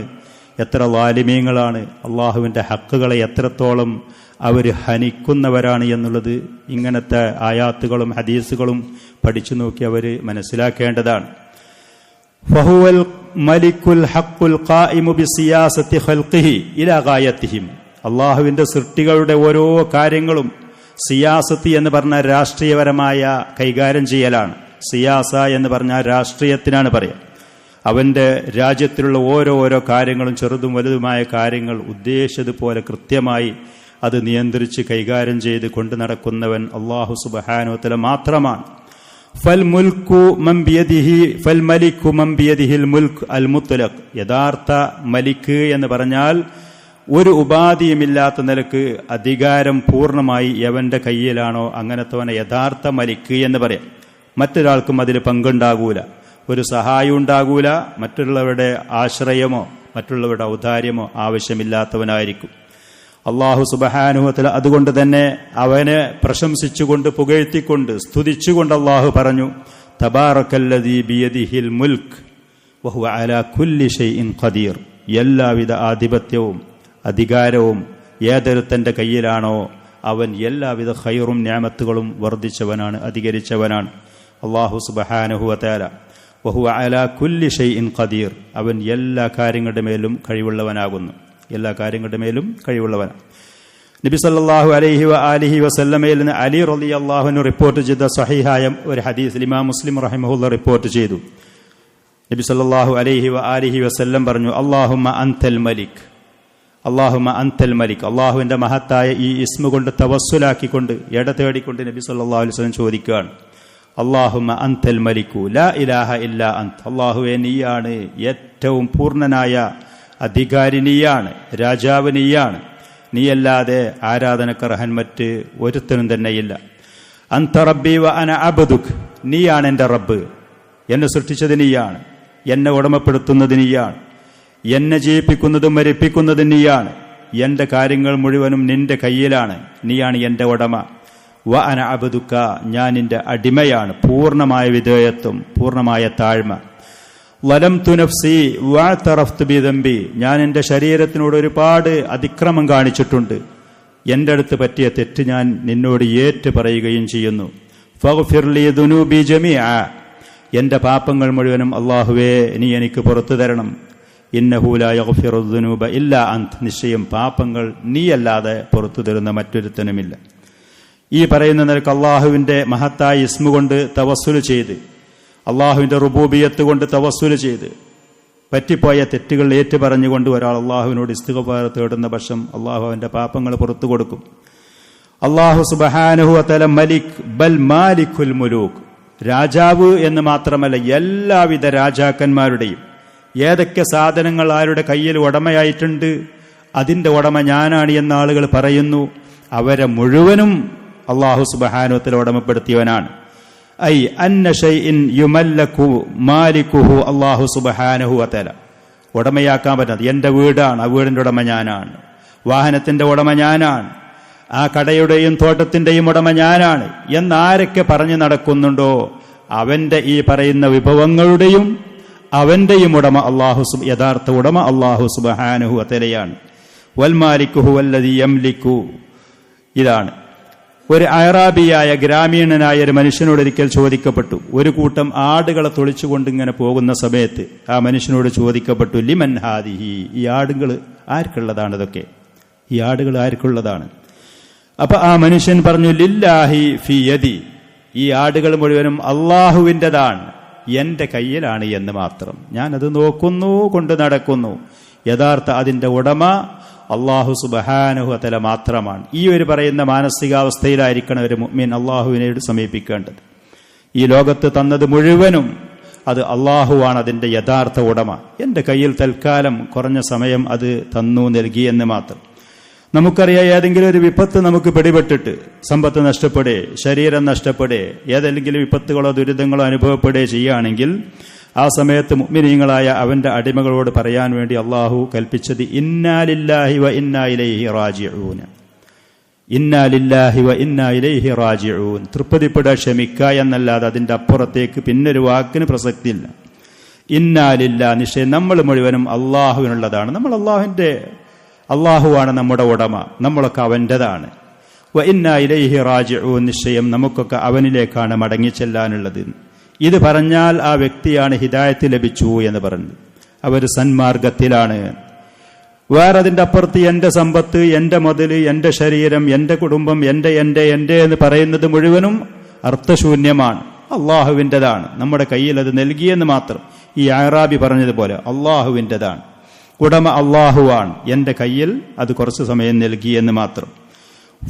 S1: എത്ര ളാലിമീങ്ങളാണ്, അള്ളാഹുവിന്റെ ഹക്കുകളെ എത്രത്തോളം അവർ ഹനിക്കുന്നവരാണ് എന്നുള്ളത് ഇങ്ങനത്തെ ആയാത്തുകളും ഹദീസുകളും പഠിച്ചു നോക്കി അവർ മനസ്സിലാക്കേണ്ടതാണ്. ഫഹുവൽ മലിക്കുൽ ഹഖുൽ ഖായിമു ബിസിയാസത്തി ഖൽഖിഹി ഇലാ ഗായത്തിഹിം, അള്ളാഹുവിന്റെ സൃഷ്ടികളുടെ ഓരോ കാര്യങ്ങളും, സിയാസത്ത് എന്ന് പറഞ്ഞാൽ രാഷ്ട്രീയപരമായ കൈകാര്യം ചെയ്യലാണ്. സിയാസ എന്ന് പറഞ്ഞാൽ രാഷ്ട്രീയത്തിനാണ് പറയുക. അവന്റെ രാജ്യത്തിലുള്ള ഓരോ കാര്യങ്ങളും ചെറുതും വലുതുമായ കാര്യങ്ങൾ ഉദ്ദേശിച്ചതുപോലെ കൃത്യമായി അത് നിയന്ത്രിച്ച് കൈകാര്യം ചെയ്ത് കൊണ്ടു നടക്കുന്നവൻ അല്ലാഹു സുബ്ഹാനഹു വ തആല മാത്രമാണ്. ഫൽ മലിക്കു മൻ ബിയദിഹിൽ മുൽക്ക് അൽ മുത്ലഖ്, യഥാർത്ഥ മലിക്ക് എന്ന് പറഞ്ഞാൽ ഒരു ഉപാധിയുമില്ലാത്ത നിലക്ക് അധികാരം പൂർണ്ണമായി എവന്റെ കയ്യിലാണോ അങ്ങനത്തവനെ യഥാർത്ഥ മലിക്ക് എന്ന് പറയാം. മറ്റൊരാൾക്കും അതിൽ പങ്കുണ്ടാകൂല, ഒരു സഹായം ഉണ്ടാകൂല, മറ്റുള്ളവരുടെ ആശ്രയമോ മറ്റുള്ളവരുടെ ഔദാര്യമോ ആവശ്യമില്ലാത്തവനായിരിക്കും അല്ലാഹു സുബ്ഹാനഹു വ തആല. അതുകൊണ്ട് തന്നെ അവനെ പ്രശംസിച്ചുകൊണ്ട് പുകഴ്ത്തിക്കൊണ്ട് സ്തുതിച്ചുകൊണ്ട് അല്ലാഹു പറഞ്ഞു, തബാറക്കല്ലദീ ബിയദിഹിൽ മുൽക്ക് വഹുവ അലാ കുല്ലി ഷൈഇൻ ഖദീർ, എല്ലാവിധ ആധിപത്യവും അധികാരവും ഏതൊരുത്തന്റെ കയ്യിലാണോ അവൻ എല്ലാവിധ ഖൈറും നിഅമത്തുകളും വർദ്ധിച്ചവനാണ്, അധികരിച്ചവനാണ്. അല്ലാഹു സുബ്ഹാനഹു വ തആല വഹുവ അലാ കുല്ലി ഷൈഇൻ ഖദീർ, അവൻ എല്ലാ കാര്യങ്ങളുടെ മേലും കഴിവുള്ളവനാകുന്നു, എല്ലാ കാര്യങ്ങളുടെ മേലും കഴിവുള്ളവനാണ്. നബി സല്ലല്ലാഹു അലൈഹി വ ആലിഹി വസല്ലമയിൽ നിന്ന് അലി റളിയല്ലാഹു അൻഹു റിപ്പോർട്ട് ചെയ്ത സ്വഹീഹായ ഒരു ഹദീസ് ഇമാം മുസ്ലിം റഹിമഹുല്ലാഹ് റിപ്പോർട്ട് ചെയ്തു. നബി സല്ലല്ലാഹു അലൈഹി വ ആലിഹി വസല്ലം പറഞ്ഞു, അല്ലാഹുമ്മ അൻതൽ മലിക്, അല്ലാഹുമ്മ അൻതൽ മലിക്, അല്ലാഹുവിന്റെ മഹത്തായ ഈ ഇസ്മ കൊണ്ട് തവസ്സുലാക്കിക്കൊണ്ട് തേടിക്കൊണ്ട് നബി സല്ലല്ലാഹു അലൈഹി വസല്ലം ചോദിക്കുകയാണ്, അല്ലാഹുമ്മ അൻതൽ മലികു ലാ ഇലാഹ ഇല്ലാ അൻത, അല്ലാഹുവേ നീയാണ് ഏറ്റവും പൂർണ്ണനായ അധികാരി, നീയാണ് രാജാവ്, നീയാണ്, നീയല്ലാതെ ആരാധനക്കർഹൻ മറ്റ് ഒരുത്തനും തന്നെയില്ല. അൻത റബ്ബി വ അന അബ്ദുക്, നീയാണ് എൻ്റെ റബ്ബ്, എന്നെ സൃഷ്ടിച്ചത് നീയാണ്, എന്നെ ഉടമപ്പെടുത്തുന്നത് നീയാണ്, എന്നെ ജീവിപ്പിക്കുന്നതും മരിപ്പിക്കുന്നതും നീയാണ്, എന്റെ കാര്യങ്ങൾ മുഴുവനും നിന്റെ കയ്യിലാണ്, നീയാണ് എന്റെ ഉടമ. വ അന അബ്ദുക, ഞാൻ നിന്റെ അടിമയാണ്, പൂർണ്ണമായ വിധേയത്വം, പൂർണ്ണമായ താഴ്മ. വലംതു നഫ്സി വഅതറഫ്തു ബിദംബി, ഞാൻ എൻ്റെ ശരീരത്തിനോട് ഒരുപാട് അതിക്രമം കാണിച്ചിട്ടുണ്ട്, എൻ്റെ അടുത്ത് പറ്റിയ തെറ്റ് ഞാൻ നിന്നോട് ഏറ്റു പറയുകയും ചെയ്യുന്നു. ഫഗ്ഫിർ ലീ ദുനൂബി ജമീഅ, എൻ്റെ പാപങ്ങൾ മുഴുവനും അല്ലാഹുവേ നീ എനിക്ക് പുറത്തു തരണം. ഇന്നഹു ലാ യഗ്ഫിറു ദുനൂബ ഇല്ലാ അന്ത്, നിശ്ചയം പാപങ്ങൾ നീയല്ലാതെ പുറത്തു തരുന്ന മറ്റൊരുത്തനുമില്ല. ഈ പറയുന്ന നിലക്ക് അള്ളാഹുവിൻ്റെ മഹത്തായ ഇസ്മു കൊണ്ട് തവസ്സുല് ചെയ്ത്, അള്ളാഹുവിൻ്റെ റുബൂബിയത്ത് കൊണ്ട് തവസ്സുല് ചെയ്ത്, പറ്റിപ്പോയ തെറ്റുകൾ ഏറ്റുപറഞ്ഞുകൊണ്ട് ഒരാൾ അള്ളാഹുവിനോട് ഇസ്തിഗ്ഫാർ തേടുന്ന പക്ഷം അള്ളാഹു അവൻ്റെ പാപങ്ങൾ പുറത്തു കൊടുക്കും. അള്ളാഹു സുബ്ഹാനഹു വ തആല മലിക് ബൽ മാലിക്കുൽ മുലൂക്ക്, രാജാവ് എന്ന് മാത്രമല്ല എല്ലാവിധ രാജാക്കന്മാരുടെയും ഏതൊക്കെ സാധനങ്ങൾ ആരുടെ കയ്യിൽ ഉടമയായിട്ടുണ്ട് അതിൻ്റെ ഉടമ ഞാനാണ് എന്ന ആളുകൾ പറയുന്നു. അവരെ മുഴുവനും അള്ളാഹു സുബ്ഹാനഹു വ തആല ഉടമപ്പെടുത്തിയവനാണ്. ഐ അന്ന ഷൈഇൻ യുമല്ലകു മാലിക്കുഹു അല്ലാഹു സുബ്ഹാനഹു വ തആല, ഉടമയാക്കാൻ പറ്റുന്നത് എൻ്റെ വീടാണ്, ആ വീടിൻ്റെ ഉടമ ഞാനാണ്. വാഹനത്തിൻ്റെ ഉടമ ഞാനാണ്. ആ കടയുടെയും തോട്ടത്തിൻ്റെയും ഉടമ ഞാനാണ് എന്നാരൊക്കെ പറഞ്ഞു നടക്കുന്നുണ്ടോ അവൻ്റെ ഈ പറയുന്ന വിഭവങ്ങളുടെയും അവൻ്റെയും ഉടമ അല്ലാഹു, യഥാർത്ഥ ഉടമ അല്ലാഹു സുബ്ഹാനഹു വ തആലയാണ്. വൽ മാലിക്കുഹു വല്ലദീ യംലിക്കു. ഇതാണ് ഒരു അയറാബിയായ ഗ്രാമീണനായ ഒരു മനുഷ്യനോട് ഒരിക്കൽ ചോദിക്കപ്പെട്ടു. ഒരു കൂട്ടം ആടുകളെ തൊളിച്ചുകൊണ്ട് ഇങ്ങനെ പോകുന്ന സമയത്ത് ആ മനുഷ്യനോട് ചോദിക്കപ്പെട്ടു, ലിമൻ ഹാദിഹി, ഈ ആടുകൾ ആർക്കുള്ളതാണ്? ഇതൊക്കെ ഈ ആടുകൾ ആർക്കുള്ളതാണ്? അപ്പൊ ആ മനുഷ്യൻ പറഞ്ഞു, ലില്ലാഹി ഫി യദി, ഈ ആടുകൾ മുഴുവനും അള്ളാഹുവിൻ്റെതാണ്, എൻ്റെ കയ്യിലാണ് എന്ന് മാത്രം. ഞാനത് നോക്കുന്നു, കൊണ്ട് നടക്കുന്നു. യഥാർത്ഥ അതിൻ്റെ ഉടമ അള്ളാഹു സുബ്ഹാനഹു വ തആല മാത്രമാണ്. ഈ ഒരു പറയുന്ന മാനസികാവസ്ഥയിലായിരിക്കണം ഒരു മുഅ്മിൻ അള്ളാഹുവിനോട് സമീപിക്കേണ്ടത്. ഈ ലോകത്ത് തന്നത് മുഴുവനും അത് അള്ളാഹുവാണ് അതിൻ്റെ യഥാർത്ഥ ഉടമ. എൻ്റെ കയ്യിൽ തൽക്കാലം കുറഞ്ഞ സമയം അത് തന്നു, നൽകി എന്ന് മാത്രം. നമുക്കറിയാം, ഏതെങ്കിലും ഒരു വിപത്ത് നമുക്ക് പിടിപെട്ടിട്ട് സമ്പത്ത് നഷ്ടപ്പെടേ, ശരീരം നഷ്ടപ്പെടേ, ഏതെങ്കിലും വിപത്തുകളോ ദുരിതങ്ങളോ അനുഭവപ്പെടുകയോ ചെയ്യുകയാണെങ്കിൽ ആ സമയത്ത് മുഅ്മിനീങ്ങളായ അവൻ്റെ അടിമകളോട് പറയാൻ വേണ്ടി അള്ളാഹു കൽപ്പിച്ചത് ഇന്നാ ലില്ലാഹി വ ഇന്നാ ഇലൈഹി റാജിഊൻ. ഇന്നാ ലില്ലാഹി വ ഇന്നാ ഇലൈഹി റാജിഊൻ, തൃപ്തിപ്പെടുക, ക്ഷമിക്കുക എന്നല്ലാതെ അതിൻ്റെ അപ്പുറത്തേക്ക് പിന്നൊരു വാക്കിന് പ്രസക്തിയില്ല. ഇന്നാ ലില്ലാ, നിശ്ചയം നമ്മൾ മുഴുവനും അള്ളാഹുവിനുള്ളതാണ്. നമ്മൾ അള്ളാഹുവാണ് നമ്മുടെ ഉടമ, നമ്മളൊക്കെ അവൻ്റെതാണ്. വ ഇന്നാ ഇലൈഹി റാജിഊൻ, നിശ്ചയം നമുക്കൊക്കെ അവനിലേക്കാണ് മടങ്ങിച്ചെല്ലാനുള്ളത്. ഇത് പറഞ്ഞാൽ ആ വ്യക്തിയാണ് ഹിദായത്ത് ലഭിച്ചു എന്ന് പറഞ്ഞു, അവർ സന്മാർഗത്തിലാണ്. വേറെ അതിൻ്റെ അപ്പുറത്ത് എൻ്റെ സമ്പത്ത്, എൻ്റെ മുതൽ, എൻ്റെ ശരീരം, എൻ്റെ കുടുംബം, എൻ്റെ എന്ന് പറയുന്നത് മുഴുവനും അർത്ഥശൂന്യമാണ്. അള്ളാഹുവിൻ്റെതാണ്, നമ്മുടെ കയ്യിൽ അത് നൽകിയെന്ന് മാത്രം. ഈ അഅറാബി പറഞ്ഞതുപോലെ അള്ളാഹുവിൻ്റെതാണ്, ഉടമ അള്ളാഹുവാണ്, എൻ്റെ കയ്യിൽ അത് കുറച്ച് സമയം നൽകിയെന്ന് മാത്രം.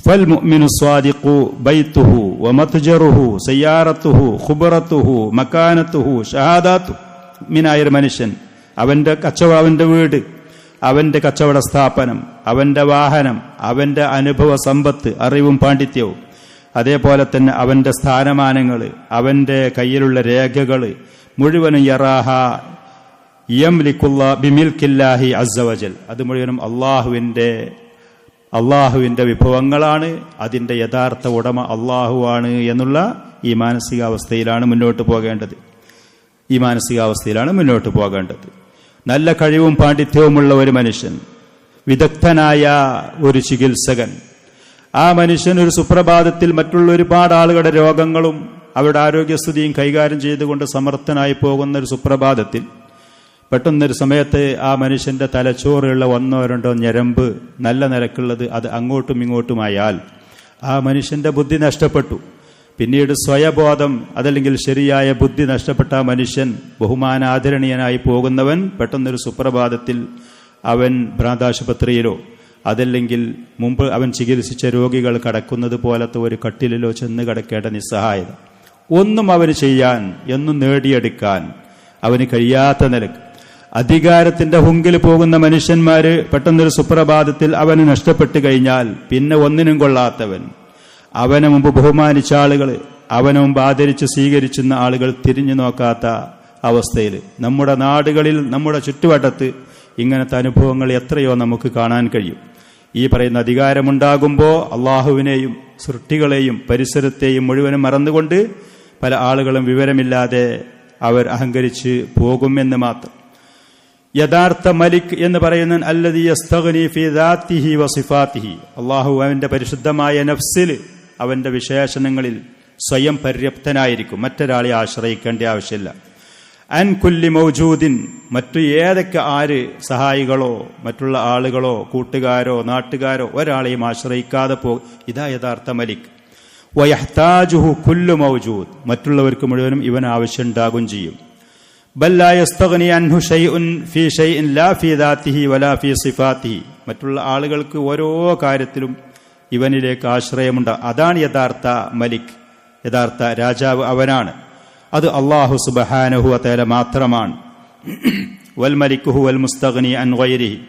S1: ഫൽ മുഅ്മിനു സ്വാദിഖു ബൈതുഹു വമത്ജറുഹു സയ്യാറത്തുഹു ഖുബറത്തുഹു മകാനത്തുഹു ഷഹാദാത്തു. മുഅ്മിനായൊരു മനുഷ്യൻ, അവൻ്റെ അവൻ്റെ വീട്, അവൻ്റെ കച്ചവട സ്ഥാപനം, അവൻ്റെ വാഹനം, അവൻ്റെ അനുഭവ സമ്പത്ത്, അറിവും പാണ്ഡിത്യവും, അതേപോലെ തന്നെ അവൻ്റെ സ്ഥാനമാനങ്ങൾ, അവൻ്റെ കയ്യിലുള്ള രേഖകൾ മുഴുവനും യറാഹ യംലിക്കുള്ള ബിമിൽക്കില്ലാഹി അസ്സവജൽ, അത് മുഴുവനും അള്ളാഹുവിൻ്റെ വിഭവങ്ങളാണ്, അതിൻ്റെ യഥാർത്ഥ ഉടമ അള്ളാഹുവാണ് എന്നുള്ള ഈ മാനസികാവസ്ഥയിലാണ് മുന്നോട്ട് പോകേണ്ടത്. നല്ല കഴിവും പാണ്ഡിത്യവുമുള്ള ഒരു മനുഷ്യൻ, വിദഗ്ധനായ ഒരു ചികിത്സകൻ, ആ മനുഷ്യൻ ഒരു സുപ്രഭാതത്തിൽ മറ്റുള്ള ഒരുപാട് ആളുകളുടെ രോഗങ്ങളും അവരുടെ ആരോഗ്യസ്ഥിതിയും കൈകാര്യം ചെയ്തുകൊണ്ട് സമർത്ഥനായി പോകുന്ന ഒരു സുപ്രഭാതത്തിൽ പെട്ടെന്നൊരു സമയത്ത് ആ മനുഷ്യന്റെ തലച്ചോറുള്ള 1-2 ഞരമ്പ് നല്ല നിരക്കുള്ളത് അത് അങ്ങോട്ടും ഇങ്ങോട്ടുമായാൽ ആ മനുഷ്യന്റെ ബുദ്ധി നഷ്ടപ്പെട്ടു. പിന്നീട് സ്വയബോധം അതല്ലെങ്കിൽ ശരിയായ ബുദ്ധി നഷ്ടപ്പെട്ട ആ മനുഷ്യൻ ബഹുമാനാദരണീയനായി പോകുന്നവൻ പെട്ടെന്നൊരു സുപ്രഭാതത്തിൽ അവൻ ഭ്രാന്താശുപത്രിയിലോ അതല്ലെങ്കിൽ മുമ്പ് അവൻ ചികിത്സിച്ച രോഗികൾ കടക്കുന്നത് പോലത്തെ ഒരു കട്ടിലിലോ ചെന്ന് കിടക്കേണ്ട നിസ്സഹായത, ഒന്നും അവന് ചെയ്യാൻ, എന്നും നേടിയെടുക്കാൻ അവന് കഴിയാത്ത നിലക്ക് അധികാരത്തിന്റെ ഹുങ്കിൽ പോകുന്ന മനുഷ്യന്മാര് പെട്ടെന്നൊരു സുപ്രഭാതത്തിൽ അവന് നഷ്ടപ്പെട്ടു കഴിഞ്ഞാൽ പിന്നെ ഒന്നിനും കൊള്ളാത്തവൻ, അവനെ മുമ്പ് ബഹുമാനിച്ച ആളുകൾ, അവനെ മുമ്പ് ആദരിച്ച് സ്വീകരിച്ചുന്ന ആളുകൾ തിരിഞ്ഞു നോക്കാത്ത അവസ്ഥയിൽ നമ്മുടെ നാടുകളിൽ, നമ്മുടെ ചുറ്റുവട്ടത്ത് ഇങ്ങനത്തെ അനുഭവങ്ങൾ എത്രയോ നമുക്ക് കാണാൻ കഴിയും. ഈ പറയുന്ന അധികാരമുണ്ടാകുമ്പോൾ അള്ളാഹുവിനെയും സൃഷ്ടികളെയും പരിസരത്തെയും മുഴുവനും മറന്നുകൊണ്ട് പല ആളുകളും വിവരമില്ലാതെ അവർ അഹങ്കരിച്ച് പോകുമെന്ന് മാത്രം. യഥാർത്ഥ മലിക് എന്ന് പറയുന്ന അല്ലദീ യസ്തഗ്നി ഫീ ദാത്തിഹി വസിഫാത്തിഹി, അള്ളാഹു അവന്റെ പരിശുദ്ധമായ നഫ്സിൽ അവന്റെ വിശേഷണങ്ങളിൽ സ്വയം പര്യാപ്തനായിരിക്കും, മറ്റൊരാളെ ആശ്രയിക്കേണ്ട ആവശ്യമില്ല. അൻ കുല്ലി മൗജൂദിൻ, മറ്റു ഏതൊക്കെ ആര് സഹായികളോ മറ്റുള്ള ആളുകളോ കൂട്ടുകാരോ നാട്ടുകാരോ ഒരാളെയും ആശ്രയിക്കാതെ ഇതാ യഥാർത്ഥ മലിക്. വയഹ്താജുഹു കുല്ലു മൗജൂദ്, മറ്റുള്ളവർക്ക് മുഴുവനും ഇവൻ ആവശ്യമുണ്ടാകും ചെയ്യും. ബൽ ലാ യസ്തഗ്നി അൻഹു ഷൈഉൻ ഫീ ഷൈഇൻ ലാ ഫീ ദാത്തിഹി വലാ ഫീ സിഫാത്തിഹി, മറ്റുള്ള ആളുകൾക്ക് ഓരോ കാര്യത്തിലും ഇവനിലേക്ക് ആശ്രയമുണ്ട്. അതാണ് യഥാർത്ഥ മലിക്, യഥാർത്ഥ രാജാവ് അവനാണ്. അത് അല്ലാഹു സുബ്ഹാനഹു വ തആല മാത്രമാണ്. വൽ മലികു ഹുവൽ മുസ്തഗ്നി അൻ ഗൈരിഹി,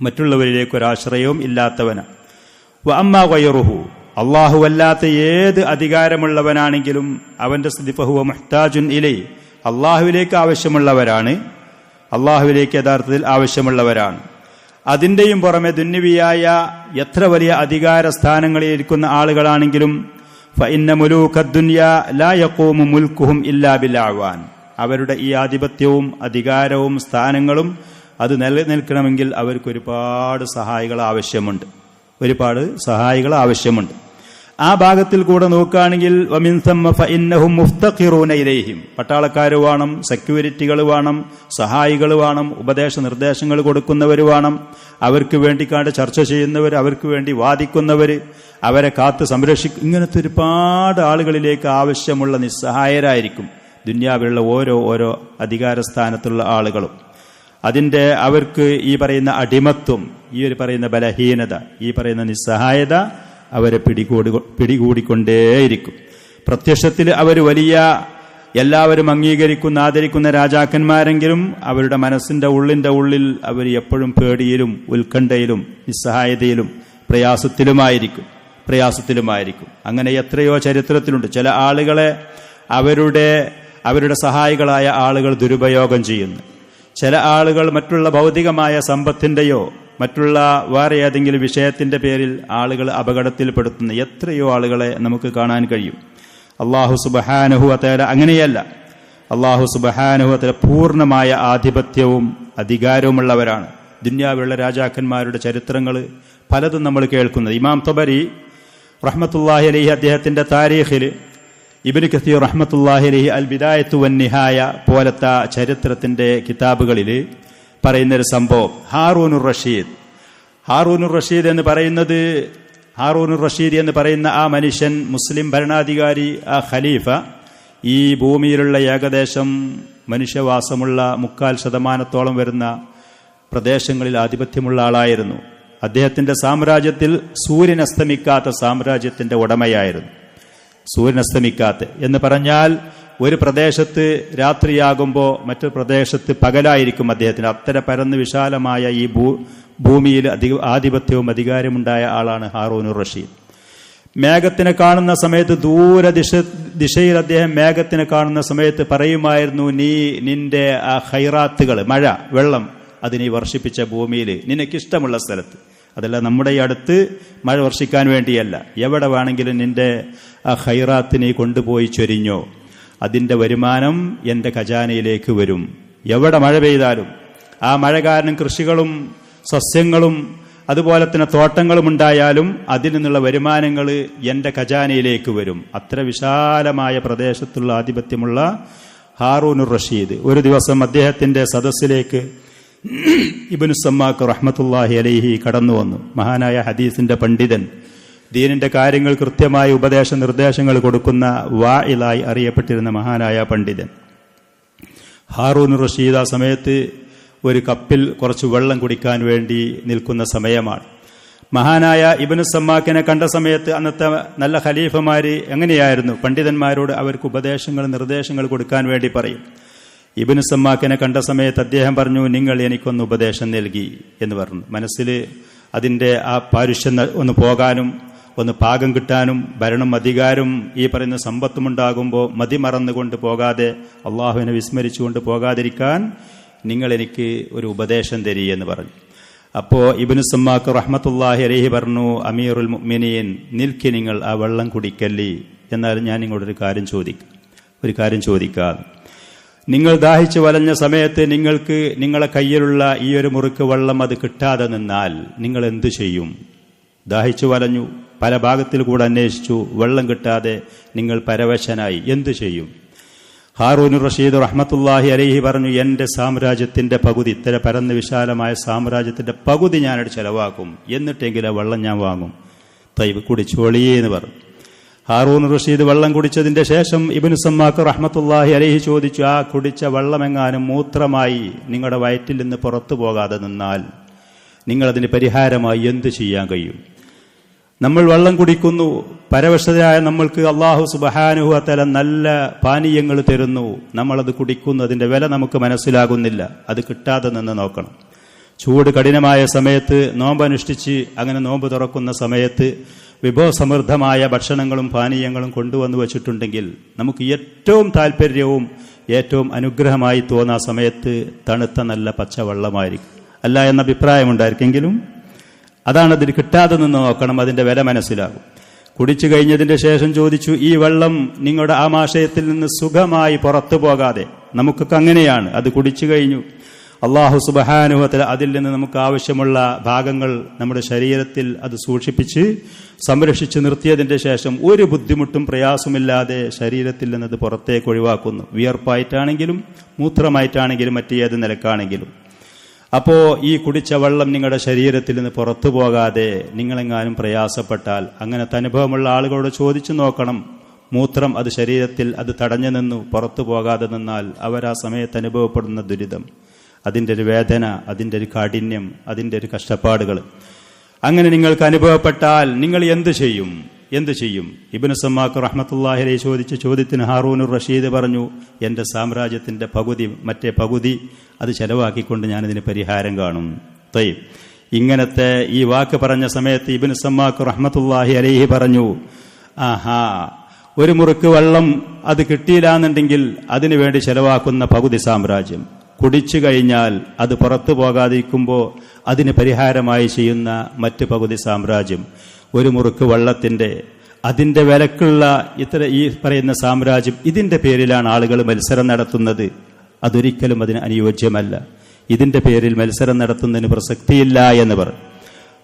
S1: മറ്റുള്ളവരിലേക്ക് ഒരാശ്രയവും ഇല്ലാത്തവനാണ്. വ അമ്മാ ഗൈറുഹു, അല്ലാഹു അല്ലാത്ത ഏത് അധികാരമുള്ളവനാണെങ്കിലും അവന്റെ സ്ഥിതി ഫഹുവ മുഹ്താജുൻ ഇലൈഹി, അള്ളാഹുവിലേക്ക് ആവശ്യമുള്ളവരാണ്, അള്ളാഹുവിലേക്ക് യഥാർത്ഥത്തിൽ ആവശ്യമുള്ളവരാണ്. അതിൻ്റെയും പുറമെ ദുന്യവിയായ എത്ര വലിയ അധികാര സ്ഥാനങ്ങളിൽ ഇരിക്കുന്ന ആളുകളാണെങ്കിലും ഫഇന്ന മുലൂകദ്ദുനിയാ ലാ യഖൂമു മുൽക്കുഹും ഇല്ലാ ബിൽഅവാൻ, അവരുടെ ഈ ആധിപത്യവും അധികാരവും സ്ഥാനങ്ങളും അത് നിലനിൽക്കണമെങ്കിൽ അവർക്ക് ഒരുപാട് സഹായികൾ ആവശ്യമുണ്ട്. ആ ഭാഗത്തിൽ കൂടെ നോക്കുകയാണെങ്കിൽ വമിൻ തമ്മ ഫഇന്നഹും മുഫ്തഖിറൂന ഇലൈഹിം, പട്ടാളക്കാർ വേണം, സെക്യൂരിറ്റികൾ വേണം, സഹായികൾ വേണം, ഉപദേശ നിർദ്ദേശങ്ങൾ കൊടുക്കുന്നവർ വേണം, അവർക്ക് വേണ്ടിക്കാണ്ട് ചർച്ച ചെയ്യുന്നവർ, അവർക്ക് വേണ്ടി വാദിക്കുന്നവർ, അവരെ കാത്ത് സംരക്ഷിക്കും. ഇങ്ങനത്തെ ഒരുപാട് ആളുകളിലേക്ക് ആവശ്യമുള്ള നിസ്സഹായരായിരിക്കും ദുന്യാവിലുള്ള ഓരോ അധികാരസ്ഥാനത്തുള്ള ആളുകളും. അതിൻ്റെ അവർക്ക് ഈ പറയുന്ന അടിമത്വം, ഈ ഒരു പറയുന്ന ബലഹീനത, ഈ പറയുന്ന നിസ്സഹായത അവരെ പിടികൂടിക്കൊണ്ടേയിരിക്കും. പ്രത്യക്ഷത്തിൽ അവർ വലിയ എല്ലാവരും അംഗീകരിക്കുന്ന ആദരിക്കുന്ന രാജാക്കന്മാരെങ്കിലും അവരുടെ മനസ്സിന്റെ ഉള്ളിൽ അവർ എപ്പോഴും പേടിയിലും ഉത്കണ്ഠയിലും നിസ്സഹായതയിലും പ്രയാസത്തിലുമായിരിക്കും. അങ്ങനെ എത്രയോ ചരിത്രത്തിലുണ്ട്. ചില ആളുകളെ അവരുടെ സഹായികളായ ആളുകൾ ദുരുപയോഗം ചെയ്യുന്നു. ചില ആളുകൾ മറ്റുള്ള ഭൗതികമായ സമ്പത്തിന്റെയോ മറ്റുള്ള വേറെ ഏതെങ്കിലും വിഷയത്തിന്റെ പേരിൽ ആളുകൾ അപകടത്തിൽപ്പെടുത്തുന്ന എത്രയോ ആളുകളെ നമുക്ക് കാണാൻ കഴിയും. അല്ലാഹു സുബ്ഹാനഹു വ തആല അങ്ങനെയല്ല. അല്ലാഹു സുബ്ഹാനഹു വ തആല പൂർണ്ണമായ ആധിപത്യവും അധികാരവുമുള്ളവരാണ്. ദുന്യാവിലുള്ള രാജാക്കന്മാരുടെ ചരിത്രങ്ങൾ പലതും നമ്മൾ കേൾക്കുന്നത്. ഇമാം തബരി റഹ്മത്തുള്ളാഹി അലൈഹി അദ്ദേഹത്തിന്റെ താരീഖിൽ, ഇബ്നു കസീർ റഹ്മത്തുള്ളാഹി അലൈഹി അൽ ബിദായത്തു വൻ നിഹായ പോലത്തെ ചരിത്രത്തിന്റെ കിതാബുകളിൽ പറയുന്നൊരു സംഭവം, ഹാറൂനുർ റഷീദ് എന്ന് പറയുന്ന ആ മനുഷ്യൻ, മുസ്ലിം ഭരണാധികാരി, ആ ഖലീഫ, ഈ ഭൂമിയിലുള്ള ഏകദേശം മനുഷ്യവാസമുള്ള 3% വരുന്ന പ്രദേശങ്ങളിൽ ആധിപത്യമുള്ള ആളായിരുന്നു. അദ്ദേഹത്തിന്റെ സാമ്രാജ്യത്തിൽ സൂര്യൻ അസ്തമിക്കാത്ത സാമ്രാജ്യത്തിന്റെ ഉടമയായിരുന്നു. സൂര്യൻ അസ്തമിക്കാത്ത എന്ന് പറഞ്ഞാൽ ഒരു പ്രദേശത്ത് രാത്രിയാകുമ്പോൾ മറ്റൊരു പ്രദേശത്ത് പകലായിരിക്കും അദ്ദേഹത്തിന്. അത്തര പരന്ന് വിശാലമായ ഈ ഭൂമിയിൽ ആധിപത്യവും അധികാരമുണ്ടായ ആളാണ് ഹാറൂനുർ റഷീദ്. മേഘത്തിനെ കാണുന്ന സമയത്ത് ദിശയിൽ അദ്ദേഹം മേഘത്തിനെ കാണുന്ന സമയത്ത് പറയുമായിരുന്നു, നീ നിന്റെ ആ ഖൈറാത്തുകൾ, മഴ, വെള്ളം, അതിനെ വർഷിപ്പിച്ച ഭൂമിയിൽ നിനക്കിഷ്ടമുള്ള സ്ഥലത്ത്, അതല്ല നമ്മുടെ ഈ അടുത്ത് മഴ വർഷിക്കാൻ വേണ്ടിയല്ല, എവിടെ വേണമെങ്കിലും നിന്റെ ആ ഖൈറാത്തിനെ കൊണ്ടുപോയി ചൊരിഞ്ഞോ, അതിന്റെ വരുമാനം എന്റെ ഖജാനയിലേക്ക് വരും. എവിടെ മഴ പെയ്താലും ആ മഴ കാരണം കൃഷികളും സസ്യങ്ങളും അതുപോലെ തന്നെ തോട്ടങ്ങളും ഉണ്ടായാലും അതിൽ നിന്നുള്ള വരുമാനങ്ങൾ എന്റെ ഖജാനയിലേക്ക് വരും. അത്ര വിശാലമായ പ്രദേശത്തുള്ള ആധിപത്യമുള്ള ഹാറൂനുർ റഷീദ് ഒരു ദിവസം അദ്ദേഹത്തിന്റെ സദസ്സിലേക്ക് ഇബ്നു സമ്മാക്ക് റഹ്മത്തുള്ളാഹി അലൈഹി കടന്നു വന്നു. മഹാനായ ഹദീസിന്റെ പണ്ഡിതൻ, ദീനിന്റെ കാര്യങ്ങൾ കൃത്യമായ ഉപദേശ നിർദ്ദേശങ്ങൾ കൊടുക്കുന്ന വാഇലായി അറിയപ്പെട്ടിരുന്ന മഹാനായ പണ്ഡിതൻ ഹാറൂനുർ റഷീദ് ആ സമയത്ത് ഒരു കപ്പിൽ കുറച്ച് വെള്ളം കുടിക്കാൻ വേണ്ടി നിൽക്കുന്ന സമയമാണ്. മഹാനായ ഇബ്നു സമ്മാക്കിനെ കണ്ട സമയത്ത് അന്നത്തെ നല്ല ഖലീഫമാര് എങ്ങനെയായിരുന്നു, പണ്ഡിതന്മാരോട് അവർക്ക് ഉപദേശങ്ങൾ നിർദ്ദേശങ്ങൾ കൊടുക്കാൻ വേണ്ടി പറയും. ഇബ്നു സമ്മാക്കിനെ കണ്ട സമയത്ത് അദ്ദേഹം പറഞ്ഞു, നിങ്ങൾ എനിക്കൊന്ന് ഉപദേശം നൽകി എന്ന് പറഞ്ഞു. മനസ്സിൽ അതിൻ്റെ ആ പാരുഷ്യം ഒന്ന് പോകാനും ഒന്ന് പാകം കിട്ടാനും ഭരണം അധികാരം ഈ പറയുന്ന സമ്പത്തുമുണ്ടാകുമ്പോൾ മതിമറന്നുകൊണ്ട് പോകാതെ അള്ളാഹുവിനെ വിസ്മരിച്ചുകൊണ്ട് പോകാതിരിക്കാൻ നിങ്ങൾ എനിക്ക് ഒരു ഉപദേശം തരീ എന്ന് പറഞ്ഞു. അപ്പോൾ ഇബ്നു സമ്മാക്ക് റഹ്മത്തുള്ളാഹി അലൈഹി പറഞ്ഞു, അമീറുൽ മുഅ്മിനീൻ, നിൽക്കി നിങ്ങൾ ആ വെള്ളം കുടിക്കല്ലേ, എന്നാൽ ഞാൻ നിങ്ങളോടൊരു കാര്യം ചോദിക്കാം. നിങ്ങൾ ദാഹിച്ചു വലഞ്ഞ സമയത്ത് നിങ്ങൾക്ക് നിങ്ങളെ കയ്യിലുള്ള ഈ ഒരു മുറുക്ക് വെള്ളം അത് കിട്ടാതെ നിന്നാൽ നിങ്ങൾ എന്തു ചെയ്യും? ദാഹിച്ചു വലഞ്ഞു, പല ഭാഗത്തിൽ കൂടെ അന്വേഷിച്ചു, വെള്ളം കിട്ടാതെ നിങ്ങൾ പരവശനായി, എന്തു ചെയ്യും? ഹാറൂൻ റഷീദ് റഹ്മത്തുള്ളാഹി അലൈഹി പറഞ്ഞു, എന്റെ സാമ്രാജ്യത്തിന്റെ പകുതി, ഇത്തര പരന്ന വിശാലമായ സാമ്രാജ്യത്തിന്റെ പകുതി ഞാനത് ചെലവാക്കും, എന്നിട്ടെങ്കിലും വെള്ളം ഞാൻ വാങ്ങും. തയ്യബ് കുടിച്ചോളിയേ എന്ന് പറഞ്ഞു. ഹാറൂൻ റഷീദ് വെള്ളം കുടിച്ചതിന്റെ ശേഷം ഇബ്നു സമ്മാക്ക് റഹ്മത്തുള്ളാഹി അലൈഹി ചോദിച്ചു, ആ കുടിച്ച വെള്ളമെങ്ങാനും മൂത്രമായി നിങ്ങളുടെ വയറ്റിൽ നിന്ന് പുറത്തു പോകാതെ നിന്നാൽ നിങ്ങളതിന് പരിഹാരമായി എന്ത് ചെയ്യാൻ കഴിയും? നമ്മൾ വെള്ളം കുടിക്കുന്നു, പരവശതയായ നമ്മൾക്ക് അല്ലാഹു സുബ്ഹാനഹു വ തആല നല്ല പാനീയങ്ങൾ തരുന്നു, നമ്മളത് കുടിക്കുന്നു, അതിന്റെ വില നമുക്ക് മനസ്സിലാകുന്നില്ല. അത് കിട്ടാതെ നിന്ന് നോക്കണം. ചൂട് കഠിനമായ സമയത്ത് നോമ്പനുഷ്ഠിച്ച് അങ്ങനെ നോമ്പ് തുറക്കുന്ന സമയത്ത് വിഭവസമൃദ്ധമായ ഭക്ഷണങ്ങളും പാനീയങ്ങളും കൊണ്ടുവന്ന് വച്ചിട്ടുണ്ടെങ്കിൽ നമുക്ക് ഏറ്റവും താല്പര്യവും ഏറ്റവും അനുഗ്രഹമായി തോന്നുന്ന സമയത്ത് തണുത്ത നല്ല പച്ചവെള്ളമായിരിക്കും. അല്ല എന്ന അഭിപ്രായമുണ്ടായിരിക്കെങ്കിലും അതാണ്. അതിന് കിട്ടാതെ നിന്ന് നോക്കണം, അതിന്റെ വില മനസ്സിലാകും. കുടിച്ചു കഴിഞ്ഞതിന്റെ ശേഷം ചോദിച്ചു, ഈ വെള്ളം നിങ്ങളുടെ ആമാശയത്തിൽ നിന്ന് സുഖമായി പുറത്തു പോകാതെ, നമുക്കൊക്കെ അങ്ങനെയാണ്, അത് കുടിച്ചു കഴിഞ്ഞു അല്ലാഹു സുബ്ഹാനഹു വ തആല അതിൽ നിന്ന് നമുക്ക് ആവശ്യമുള്ള ഭാഗങ്ങൾ നമ്മുടെ ശരീരത്തിൽ അത് സൂക്ഷിപ്പിച്ച് സംരക്ഷിച്ച് നിർത്തിയതിന്റെ ശേഷം ഒരു ബുദ്ധിമുട്ടും പ്രയാസമില്ലാതെ ശരീരത്തിൽ നിന്നത് പുറത്തേക്ക് ഒഴിവാക്കുന്നു. വിയർപ്പായിട്ടാണെങ്കിലും മൂത്രമായിട്ടാണെങ്കിലും മറ്റേത് നിലക്കാണെങ്കിലും. അപ്പോ ഈ കുടിച്ച വെള്ളം നിങ്ങളുടെ ശരീരത്തിൽ നിന്ന് പുറത്തു പോകാതെ നിങ്ങളെങ്ങാനും പ്രയാസപ്പെട്ടാൽ അങ്ങനത്തെ അനുഭവമുള്ള ആളുകളോട് ചോദിച്ചു നോക്കണം. മൂത്രം അത് ശരീരത്തിൽ അത് തടഞ്ഞു നിന്നു പുറത്തു പോകാതെ നിന്നാൽ അവരാ സമയത്ത് അനുഭവപ്പെടുന്ന ദുരിതം, അതിൻ്റെ ഒരു വേദന, അതിൻ്റെ ഒരു കാഠിന്യം, അതിൻ്റെ ഒരു കഷ്ടപ്പാടുകൾ അങ്ങനെ നിങ്ങൾക്ക് അനുഭവപ്പെട്ടാൽ നിങ്ങൾ എന്ത് ചെയ്യും? ഇബ്നു സമ്മാക്ക് റഹ്മത്തുള്ളാഹി അലൈഹി ചോദിച്ച ചോദ്യത്തിന് ഹാറൂനുർ റഷീദ് പറഞ്ഞു, എന്റെ സാമ്രാജ്യത്തിന്റെ പകുതി, മറ്റേ പകുതി അത് ചെലവാക്കിക്കൊണ്ട് ഞാനിതിന് പരിഹാരം കാണും. തയ്യിബ്, ഇങ്ങനത്തെ ഈ വാക്ക് പറഞ്ഞ സമയത്ത് ഇബ്നു സമ്മാക്ക് റഹ്മത്തുള്ളാഹി അലൈഹി പറഞ്ഞു, ആഹാ, ഒരു മുറുക്ക് വെള്ളം അത് കിട്ടിയില്ലാന്നുണ്ടെങ്കിൽ അതിനു വേണ്ടി ചെലവാക്കുന്ന പകുതി സാമ്രാജ്യം, കുടിച്ചു കഴിഞ്ഞാൽ അത് പുറത്തു പോകാതിരിക്കുമ്പോൾ അതിന് പരിഹാരമായി ചെയ്യുന്ന മറ്റ് പകുതി സാമ്രാജ്യം, ഒരു മുറുക്ക് വെള്ളത്തിന്റെ അതിന്റെ വിലക്കുള്ള ഈ പറയുന്ന സാമ്രാജ്യം, ഇതിന്റെ പേരിലാണ് ആളുകൾ മത്സരം നടത്തുന്നത്. അതൊരിക്കലും അതിന് അനുയോജ്യമല്ല. ഇതിന്റെ പേരിൽ മത്സരം നടത്തുന്നതിന് പ്രസക്തിയില്ല എന്ന് പറഞ്ഞു.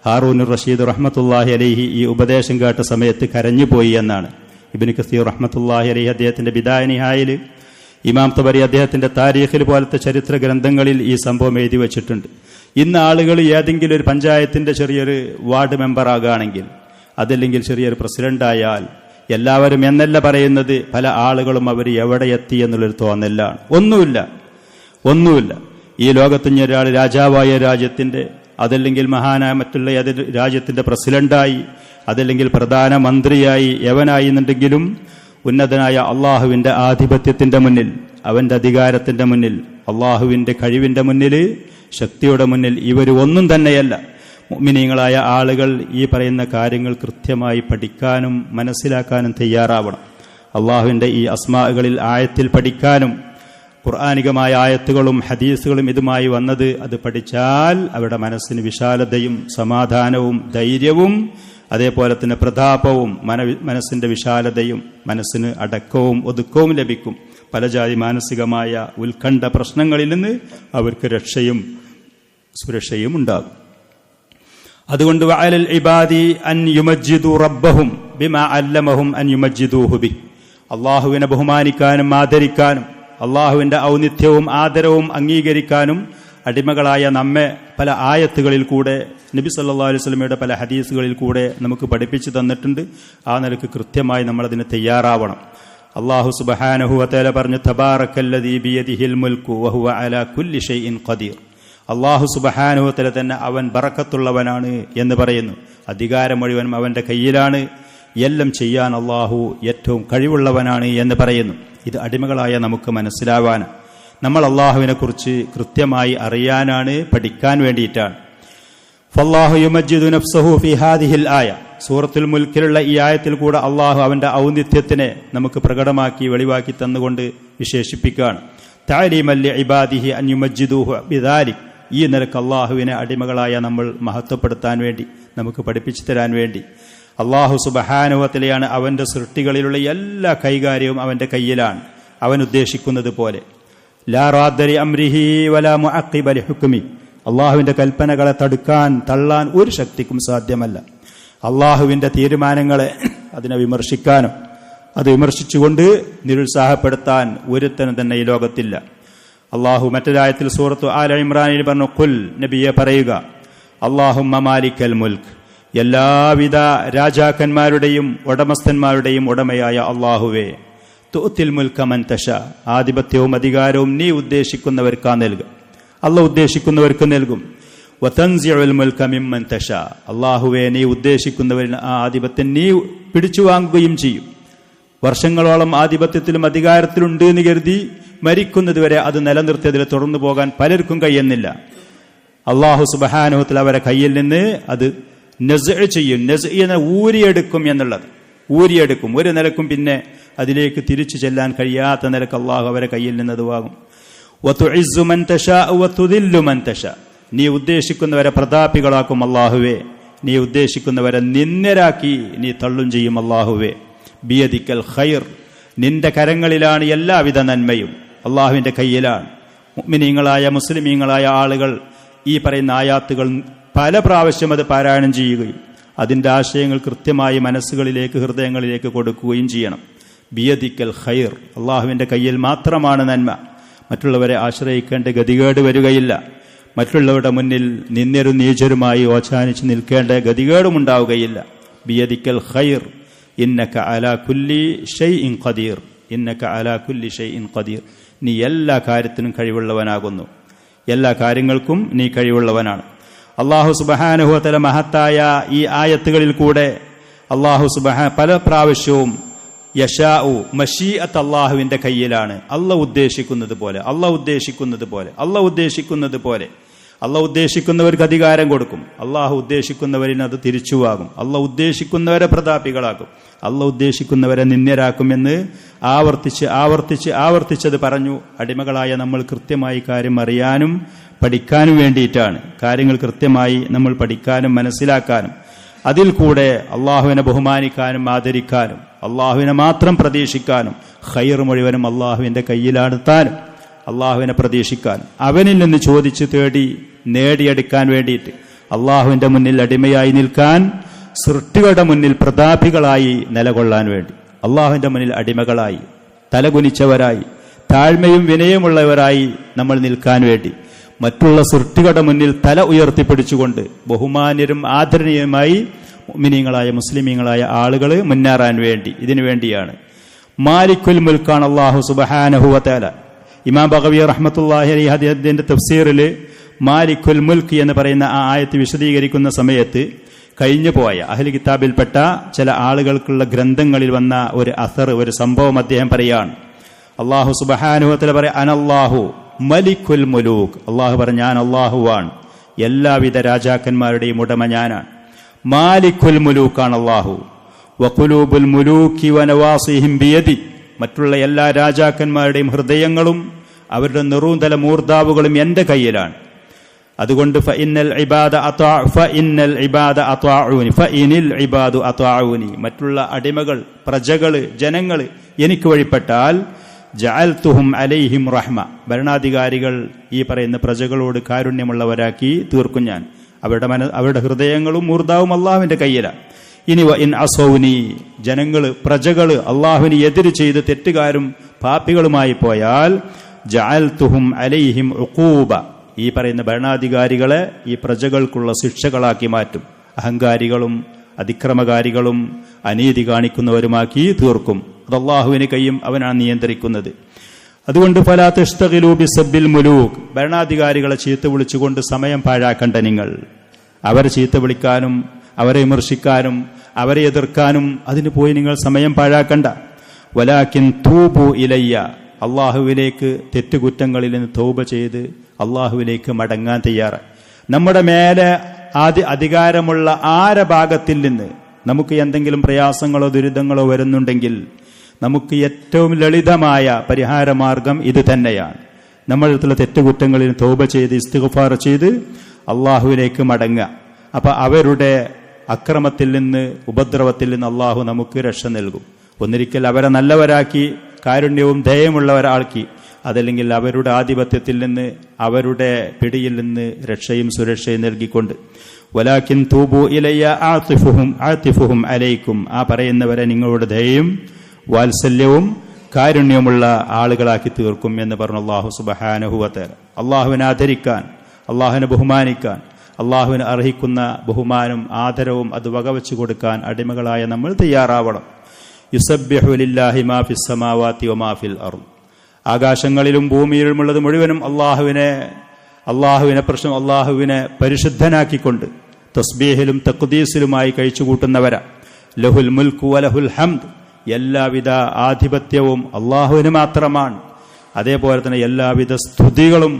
S1: ഹാറൂനുർ റഷീദ് റഹ്മത്തുള്ളാഹി അലൈഹി ഈ ഉപദേശം കേട്ട സമയത്ത് കരഞ്ഞുപോയി എന്നാണ് ഇബ്നു കസീർ റഹ്മത്തുള്ളാഹി അലൈഹി അദ്ദേഹത്തിന്റെ ബിദായ നിഹായിൽ, ഇമാം തബരി അദ്ദേഹത്തിന്റെ താരീഖിൽ പോലത്തെ ചരിത്ര ഗ്രന്ഥങ്ങളിൽ ഈ സംഭവം എഴുതി വച്ചിട്ടുണ്ട്. ഇന്ന് ആളുകൾ ഏതെങ്കിലും ഒരു പഞ്ചായത്തിന്റെ ചെറിയൊരു വാർഡ് മെമ്പർ ആകുകയാണെങ്കിൽ, അതല്ലെങ്കിൽ ചെറിയൊരു പ്രസിഡന്റായാൽ എല്ലാവരും എന്നല്ല പറയുന്നത്, പല ആളുകളും അവർ എവിടെ എത്തി എന്നുള്ളൊരു തോന്നലാണ്. ഒന്നുമില്ല. ഈ ലോകത്തിന് ഒരാൾ രാജാവായ രാജ്യത്തിന്റെ, അതല്ലെങ്കിൽ മഹാനായ മറ്റുള്ള ഏതൊരു രാജ്യത്തിന്റെ പ്രസിഡന്റായി, അതല്ലെങ്കിൽ പ്രധാനമന്ത്രിയായി, എവനായി എന്നുണ്ടെങ്കിലും ഉന്നതനായ അള്ളാഹുവിന്റെ ആധിപത്യത്തിന്റെ മുന്നിൽ, അവന്റെ അധികാരത്തിന്റെ മുന്നിൽ, അള്ളാഹുവിന്റെ കഴിവിന്റെ മുന്നിൽ, ശക്തിയുടെ മുന്നിൽ ഇവർ ഒന്നും തന്നെയല്ല. മുഅ്മിനീങ്ങളായ ആളുകൾ ഈ പറയുന്ന കാര്യങ്ങൾ കൃത്യമായി പഠിക്കാനും മനസ്സിലാക്കാനും തയ്യാറാവണം. അള്ളാഹുവിന്റെ ഈ അസ്മാകളിൽ ആയത്തിൽ പഠിക്കാനും, ഖുർആനികമായ ആയത്തുകളും ഹദീസുകളും ഇതുമായി വന്നത് അത് പഠിച്ചാൽ അവരുടെ മനസ്സിന് വിശാലതയും സമാധാനവും ധൈര്യവും അതേപോലെ തന്നെ പ്രതാപവും മനസ്സിന്റെ വിശാലതയും മനസ്സിന് അടക്കവും ഒതുക്കവും ലഭിക്കും. പല ജാതി മാനസികമായ ഉത്കണ്ഠ പ്രശ്നങ്ങളിൽ നിന്ന് അവർക്ക് രക്ഷയും സുരക്ഷയും ഉണ്ടാകും. അതുകൊണ്ട് വഅലൽ ഇബാദി അൻ യുമജ്ജിദു റബ്ബഹും ബിമാ അല്ലമഹും അൻ യുമജ്ജിദൂഹു ബി, അള്ളാഹുവിനെ ബഹുമാനിക്കാനും ആദരിക്കാനും അള്ളാഹുവിന്റെ ഔന്നിത്യവും ആദരവും അംഗീകരിക്കാനും അടിമകളായ നമ്മെ പല ആയത്തുകളിൽ കൂടെ നബി സല്ലല്ലാഹു അലൈഹി വസല്ലമയുടെ പല ഹദീസുകളിൽ കൂടെ നമുക്ക് പഠിപ്പിച്ചു തന്നിട്ടുണ്ട്. ആ നിലക്ക് കൃത്യമായി നമ്മളതിന് തയ്യാറാവണം. അല്ലാഹു സുബ്ഹാനഹു വ തആല പറഞ്ഞു, തബാറക്കല്ലദീ ബിയദിഹിൽ മുൽക്കു വഹുവ അലാ കുല്ലി ഷൈഇൻ ഖദീർ. അല്ലാഹു സുബ്ഹാനഹു വ തആല തന്നെ അവൻ ബറക്കത്തുള്ളവനാണ് എന്ന് പറയുന്നു. അധികാരം മുഴുവൻ അവന്റെ കയ്യിലാണ്, എല്ലാം ചെയ്യാൻ അല്ലാഹു ഏറ്റവും കഴിവുള്ളവനാണ് എന്ന് പറയുന്നു. ഇത് അടിമകളായ നമുക്ക് മനസ്സിലാവാനാണ്, നമ്മൾ അള്ളാഹുവിനെ കുറിച്ച് കൃത്യമായി അറിയാനാണ്, പഠിക്കാൻ വേണ്ടിയിട്ടാണ്. ഫല്ലാഹു യുമജ്ജിദു നഫ്സഹു ഫീ ഹാദിഹിൽ ആയ, സൂറത്തുൽ മുൽക്കിലുള്ള ഈ ആയത്തിൽ കൂടെ അള്ളാഹു അവന്റെ ഔന്നിത്യത്തിനെ നമുക്ക് പ്രകടമാക്കി വെളിവാക്കി തന്നുകൊണ്ട് വിശേഷിപ്പിക്കുകയാണ്. തഅലീമൻ ലിഇബാദിഹി അൻ യുമജ്ജിദൂഹു ബിദാലിക്, ഈ നിലക്ക് അള്ളാഹുവിനെ അടിമകളായ നമ്മൾ മഹത്വപ്പെടുത്താൻ വേണ്ടി, നമുക്ക് പഠിപ്പിച്ചു തരാൻ വേണ്ടി. അള്ളാഹു സുബ്ഹാനഹു വ തആലയാണ് അവന്റെ സൃഷ്ടികളിലുള്ള എല്ലാ കൈകാര്യവും അവന്റെ കയ്യിലാണ്, അവൻ ഉദ്ദേശിക്കുന്നത് പോലെ. ലാ റാദ്ദ ലി അംരിഹി വലാ മുഅഖിബ ലി ഹുക്മി. അള്ളാഹുവിന്റെ കൽപ്പനകളെ തടുക്കാൻ തള്ളാൻ ഒരു ശക്തിക്കും സാധ്യമല്ല. അള്ളാഹുവിന്റെ തീരുമാനങ്ങളെ അതിനെ വിമർശിക്കാനും അത് വിമർശിച്ചുകൊണ്ട് നിരുത്സാഹപ്പെടുത്താൻ ഒരുത്തനും തന്നെ ഈ ലോകത്തില്ല. അള്ളാഹു മറ്റൊരായത്തിൽ സൂറത്ത് ആല ഇമ്രാനിൽ പറഞ്ഞു, ഖുൽ, നബിയെ പറയുക, അല്ലാഹുമ്മ മാലിക്കൽ മുൽക്ക്, എല്ലാവിധ രാജാക്കന്മാരുടെയും ഉടമസ്ഥന്മാരുടെയും ഉടമയായ അള്ളാഹുവേ, തുഅത്തിൽ മുൽക മൻ തശാ, ആധിപത്യവും അധികാരവും നീ ഉദ്ദേശിക്കുന്നവർക്കാ നൽകുക, അള്ളാഹ് ഉദ്ദേശിക്കുന്നവർക്ക് നൽകും. വതൻസിഉൽ മുൽക മിമ്മൻ തശാ, അള്ളാഹുവേ നീ ഉദ്ദേശിക്കുന്നവരിൽ ആ ആധിപത്യം നീ പിടിച്ചു വാങ്ങുകയും ചെയ്യും. വർഷങ്ങളോളം ആധിപത്യത്തിലും അധികാരത്തിലുണ്ട് എന്ന് കരുതി മരിക്കുന്നതുവരെ അത് നിലനിർത്തിയതിൽ തുടർന്നു പോകാൻ പലർക്കും കഴിയുന്നില്ല. അള്ളാഹു സുബ്ഹാനഹു വ തആല അവരെ കയ്യിൽ നിന്ന് അത് നസ്അ് ചെയ്യും. നസ്അ് എന്ന ഊരിയെടുക്കും എന്നുള്ളത്, ഊരിയെടുക്കും. ഒരു നിലക്കും പിന്നെ അതിലേക്ക് തിരിച്ചു ചെല്ലാൻ കഴിയാത്ത നിലക്ക് അള്ളാഹു അവരെ കയ്യിൽ നിന്ന് അത് വാങ്ങും. വതുഇസ്സു മൻ തശാ വതുദില്ലു മൻ തശാ, നീ ഉദ്ദേശിക്കുന്നവരെ പ്രതാപികളാക്കും അള്ളാഹുവേ, നീ ഉദ്ദേശിക്കുന്നവരെ നിന്ദരാക്കി നീ തള്ളും ചെയ്യും അള്ളാഹുവേ. ബിയദിക്കൽ ഖൈർ, നിന്റെ കരങ്ങളിലാണ് എല്ലാവിധ നന്മയും, അള്ളാഹുവിന്റെ കയ്യിലാണ്. മുഅ്മിനീങ്ങളായ മുസ്ലിമീങ്ങളായ ആളുകൾ ഈ പറയുന്ന ആയാത്തുകൾ പല പ്രാവശ്യം അത് പാരായണം ചെയ്യുകയും അതിന്റെ ആശയങ്ങൾ കൃത്യമായി മനസ്സുകളിലേക്ക്, ഹൃദയങ്ങളിലേക്ക് കൊടുക്കുകയും ചെയ്യണം. ബിയദിക്കൽ ഖൈർ, അള്ളാഹുവിന്റെ കയ്യിൽ മാത്രമാണ് നന്മ. മറ്റുള്ളവരെ ആശ്രയിക്കേണ്ട ഗതികേട് വരികയില്ല. മറ്റുള്ളവരുടെ മുന്നിൽ നിന്ദരും നീചരുമായി ഓച്ചാനിച്ച് നിൽക്കേണ്ട ഗതികേടും ഉണ്ടാവുകയില്ല. ബിയദിക്കൽ ഖൈർ, ഇന്നക അലാ കുല്ലി ഷൈഇൻ ഖദീർ, ഇന്നക അലാ കുല്ലി ഷൈഇൻ ഖദീർ, നീ എല്ലാ കാര്യത്തിനും കഴിവുള്ളവനാകുന്നു, എല്ലാ കാര്യങ്ങൾക്കും നീ കഴിവുള്ളവനാണ്. അല്ലാഹു സുബ്ഹാനഹു വ തആല മഹത്തായ ഈ ആയത്തുകളിൽ കൂടെ അല്ലാഹു പല പ്രാവശ്യവും യശാഉ, മശീഅത്ത് അല്ലാഹുവിന്റെ കയ്യിലാണ്. അല്ലാഹു ഉദ്ദേശിക്കുന്നത് പോലെ, അല്ലാഹു ഉദ്ദേശിക്കുന്നത് പോലെ, അല്ലാഹു ഉദ്ദേശിക്കുന്നത് പോലെ. അല്ലാഹു ഉദ്ദേശിക്കുന്നവർക്ക് അധികാരം കൊടുക്കും, അല്ലാഹു ഉദ്ദേശിക്കുന്നവരിന് അത് തിരിച്ചുവാകും. അല്ലാഹു ഉദ്ദേശിക്കുന്നവരെ പ്രതാപികളാക്കും, അല്ലാഹു ഉദ്ദേശിക്കുന്നവരെ നിന്ദ്യരാക്കുമെന്ന് ആവർത്തിച്ച് ആവർത്തിച്ച് ആവർത്തിച്ചത് പറഞ്ഞു. അടിമകളായ നമ്മൾ കൃത്യമായി കാര്യം അറിയാനും പഠിക്കാനും വേണ്ടിയിട്ടാണ്. കാര്യങ്ങൾ കൃത്യമായി നമ്മൾ പഠിക്കാനും മനസ്സിലാക്കാനും അതിൽ കൂടെ അള്ളാഹുവിനെ ബഹുമാനിക്കാനും ആദരിക്കാനും അള്ളാഹുവിനെ മാത്രം പ്രതീക്ഷിക്കാനും ഖൈർ മുഴുവനും അള്ളാഹുവിന്റെ കയ്യിലാണ് താനും അള്ളാഹുവിനെ പ്രതീക്ഷിക്കാനും അവനിൽ നിന്ന് ചോദിച്ചു തേടി നേടിയെടുക്കാൻ വേണ്ടിയിട്ട് അള്ളാഹുവിന്റെ മുന്നിൽ അടിമയായി നിൽക്കാൻ, സൃഷ്ടികളുടെ മുന്നിൽ പ്രതാപികളായി നിലകൊള്ളാൻ വേണ്ടി, അള്ളാഹുവിന്റെ മുന്നിൽ അടിമകളായി തലകുനിച്ചവരായി താഴ്മയും വിനയമുള്ളവരായി നമ്മൾ നിൽക്കാൻ വേണ്ടി, മറ്റുള്ള സൃഷ്ടികളുടെ മുന്നിൽ തല ഉയർത്തിപ്പിടിച്ചുകൊണ്ട് ബഹുമാന്യരും ആദരണീയമായി മുഅ്മിനീങ്ങളായ മുസ്ലിമീങ്ങളായ ആളുകൾ മുന്നേറാൻ വേണ്ടി, ഇതിനു വേണ്ടിയാണ്. മാലിക്കുൽ മുൽക്കാണ് അല്ലാഹു സുബ്ഹാനഹു വ തആല. ഇമാം ബഗവി റഹ്മത്തുള്ളാഹി അലൈഹി അദ്ദേഹത്തിന്റെ തഫ്സീറിൽ മാലിക്കുൽ മുൽക്ക് എന്ന് പറയുന്ന ആ ആയത്ത് വിശദീകരിക്കുന്ന സമയത്ത് കഴിഞ്ഞു പോയ അഹ്ലി കിതാബിൽപ്പെട്ട ചില ആളുകൾക്കുള്ള ഗ്രന്ഥങ്ങളിൽ വന്ന ഒരു അസർ, ഒരു സംഭവം അദ്ദേഹം പറയാണ്. അല്ലാഹു സുബ്ഹാനഹു വ തആല പറയാ, അനല്ലാഹു മലിക്കുൽ മുലൂക്ക്, അള്ളാഹു പറഞ്ഞ ഞാൻ അള്ളാഹുവാണ്, എല്ലാവിധ രാജാക്കന്മാരുടെയും ഉടമ ഞാനാണ്. മാലിക്കുൽ മുലൂക്കാണ് അള്ളാഹു. വഖുലൂബുൽ മുലൂക്കി വനവാസിഹിം ബിയദി, മറ്റുള്ള എല്ലാ രാജാക്കന്മാരുടെയും ഹൃദയങ്ങളും അവരുടെ നെറുന്തല മൂർധാവുകളും എന്റെ കയ്യിലാണ്. അതുകൊണ്ട് മറ്റുള്ള അടിമകൾ, പ്രജകള്, ജനങ്ങള് എനിക്ക് വഴിപ്പെട്ടാൽ ജഅൽതുഹും അലൈഹിം റഹ്മ, ഭരണാധികാരികൾ ഈ പറയുന്ന പ്രജകളോട് കാരുണ്യമുള്ളവരാക്കി തീർക്കും ഞാൻ. അവരുടെ ഹൃദയങ്ങളും മൂർധാവും അള്ളാഹുവിന്റെ കയ്യിലാണ്. ഇനി ഇൻ അസൗനി, ജനങ്ങള്, പ്രജകള് അള്ളാഹുവിന് എതിര് ചെയ്ത് തെറ്റുകാരും പാപികളുമായി പോയാൽ ജഅൽതുഹും അലൈഹിം ഉഖൂബ, ഈ പറയുന്ന ഭരണാധികാരികളെ ഈ പ്രജകൾക്കുള്ള ശിക്ഷകളാക്കി മാറ്റും. അഹങ്കാരികളും അതിക്രമകാരികളും അനീതി കാണിക്കുന്നവരുമാക്കി തീർക്കും. അത് അള്ളാഹുവിന് കയ്യും, അവനാണ് നിയന്ത്രിക്കുന്നത്. അതുകൊണ്ട് ഫലാ തസ്തഗിലൂ ബിസബ്ബിൽ മുലൂക്ക്, ഭരണാധികാരികളെ ചീത്ത വിളിച്ചുകൊണ്ട് സമയം പാഴാക്കണ്ട നിങ്ങൾ. അവരെ ചീത്ത വിളിക്കാനും അവരെ വിമർശിക്കാനും അവരെ എതിർക്കാനും അതിന് പോയി നിങ്ങൾ സമയം പാഴാക്കണ്ട. വലാകിൻ തൂബു ഇലയ്യ, അള്ളാഹുവിലേക്ക് തെറ്റുകുറ്റങ്ങളിൽ നിന്ന് തൗബ ചെയ്ത് അള്ളാഹുവിലേക്ക് മടങ്ങാൻ തയ്യാറ്. നമ്മുടെ മേലെ അധികാരമുള്ള ഭാഗത്തിൽ നിന്ന് നമുക്ക് എന്തെങ്കിലും പ്രയാസങ്ങളോ ദുരിതങ്ങളോ വരുന്നുണ്ടെങ്കിൽ നമുക്ക് ഏറ്റവും ലളിതമായ പരിഹാരമാർഗം ഇത് തന്നെയാണ്. നമ്മളുള്ള തെറ്റുകുറ്റങ്ങളിൽ തൗബ ചെയ്ത് ഇസ്തിഗ്ഫാർ ചെയ്ത് അള്ളാഹുവിലേക്ക് മടങ്ങുക. അപ്പൊ അവരുടെ അക്രമത്തിൽ നിന്ന്, ഉപദ്രവത്തിൽ നിന്ന് അള്ളാഹു നമുക്ക് രക്ഷ നൽകും. ഒന്നിരിക്കൽ അവരെ നല്ലവരാക്കി കാരുണ്യവും ദയമുള്ളവരാക്കി അതല്ലെങ്കിൽ അവരുടെ ആധിപത്യത്തിൽ നിന്ന്, അവരുടെ പിടിയിൽ നിന്ന് രക്ഷയും സുരക്ഷയും നൽകിക്കൊണ്ട്. വലാകിൻ തൂബു ഇലയ്യ ആതിഫുഹും അലൈക്കും, ആ പറയുന്നവരെ നിങ്ങളുടെ ദയയും വാത്സല്യവും കാരുണ്യമുള്ള ആളുകളാക്കി തീർക്കും എന്ന് പറഞ്ഞു അല്ലാഹു സുബ്ഹാനഹു വ തആല. അള്ളാഹുവിനെ ആദരിക്കാൻ, അള്ളാഹുവിനെ ബഹുമാനിക്കാൻ, അള്ളാഹുവിന് അർഹിക്കുന്ന ബഹുമാനവും ആദരവും അത് വകവെച്ചു കൊടുക്കാൻ അടിമകളായ നമ്മൾ തയ്യാറാവണം. യുസബ്ബിഹു ലില്ലാഹി മാ ഫിസ് സമാവാതി വമാ ഫിൽ അർദ്, ആകാശങ്ങളിലും ഭൂമിയിലുമുള്ളത് മുഴുവനും അള്ളാഹുവിനെ പരിശുദ്ധനാക്കിക്കൊണ്ട് തസ്ബീഹിലും തഖ്ദീസിലുമായി കഴിച്ചുകൂട്ടുന്നവരാ. ലഹുൽ മുൽക്കു വലഹുൽ ഹംദ്, എല്ലാവിധ ആധിപത്യവും അള്ളാഹുവിന് മാത്രമാണ്. അതേപോലെ തന്നെ എല്ലാവിധ സ്തുതികളും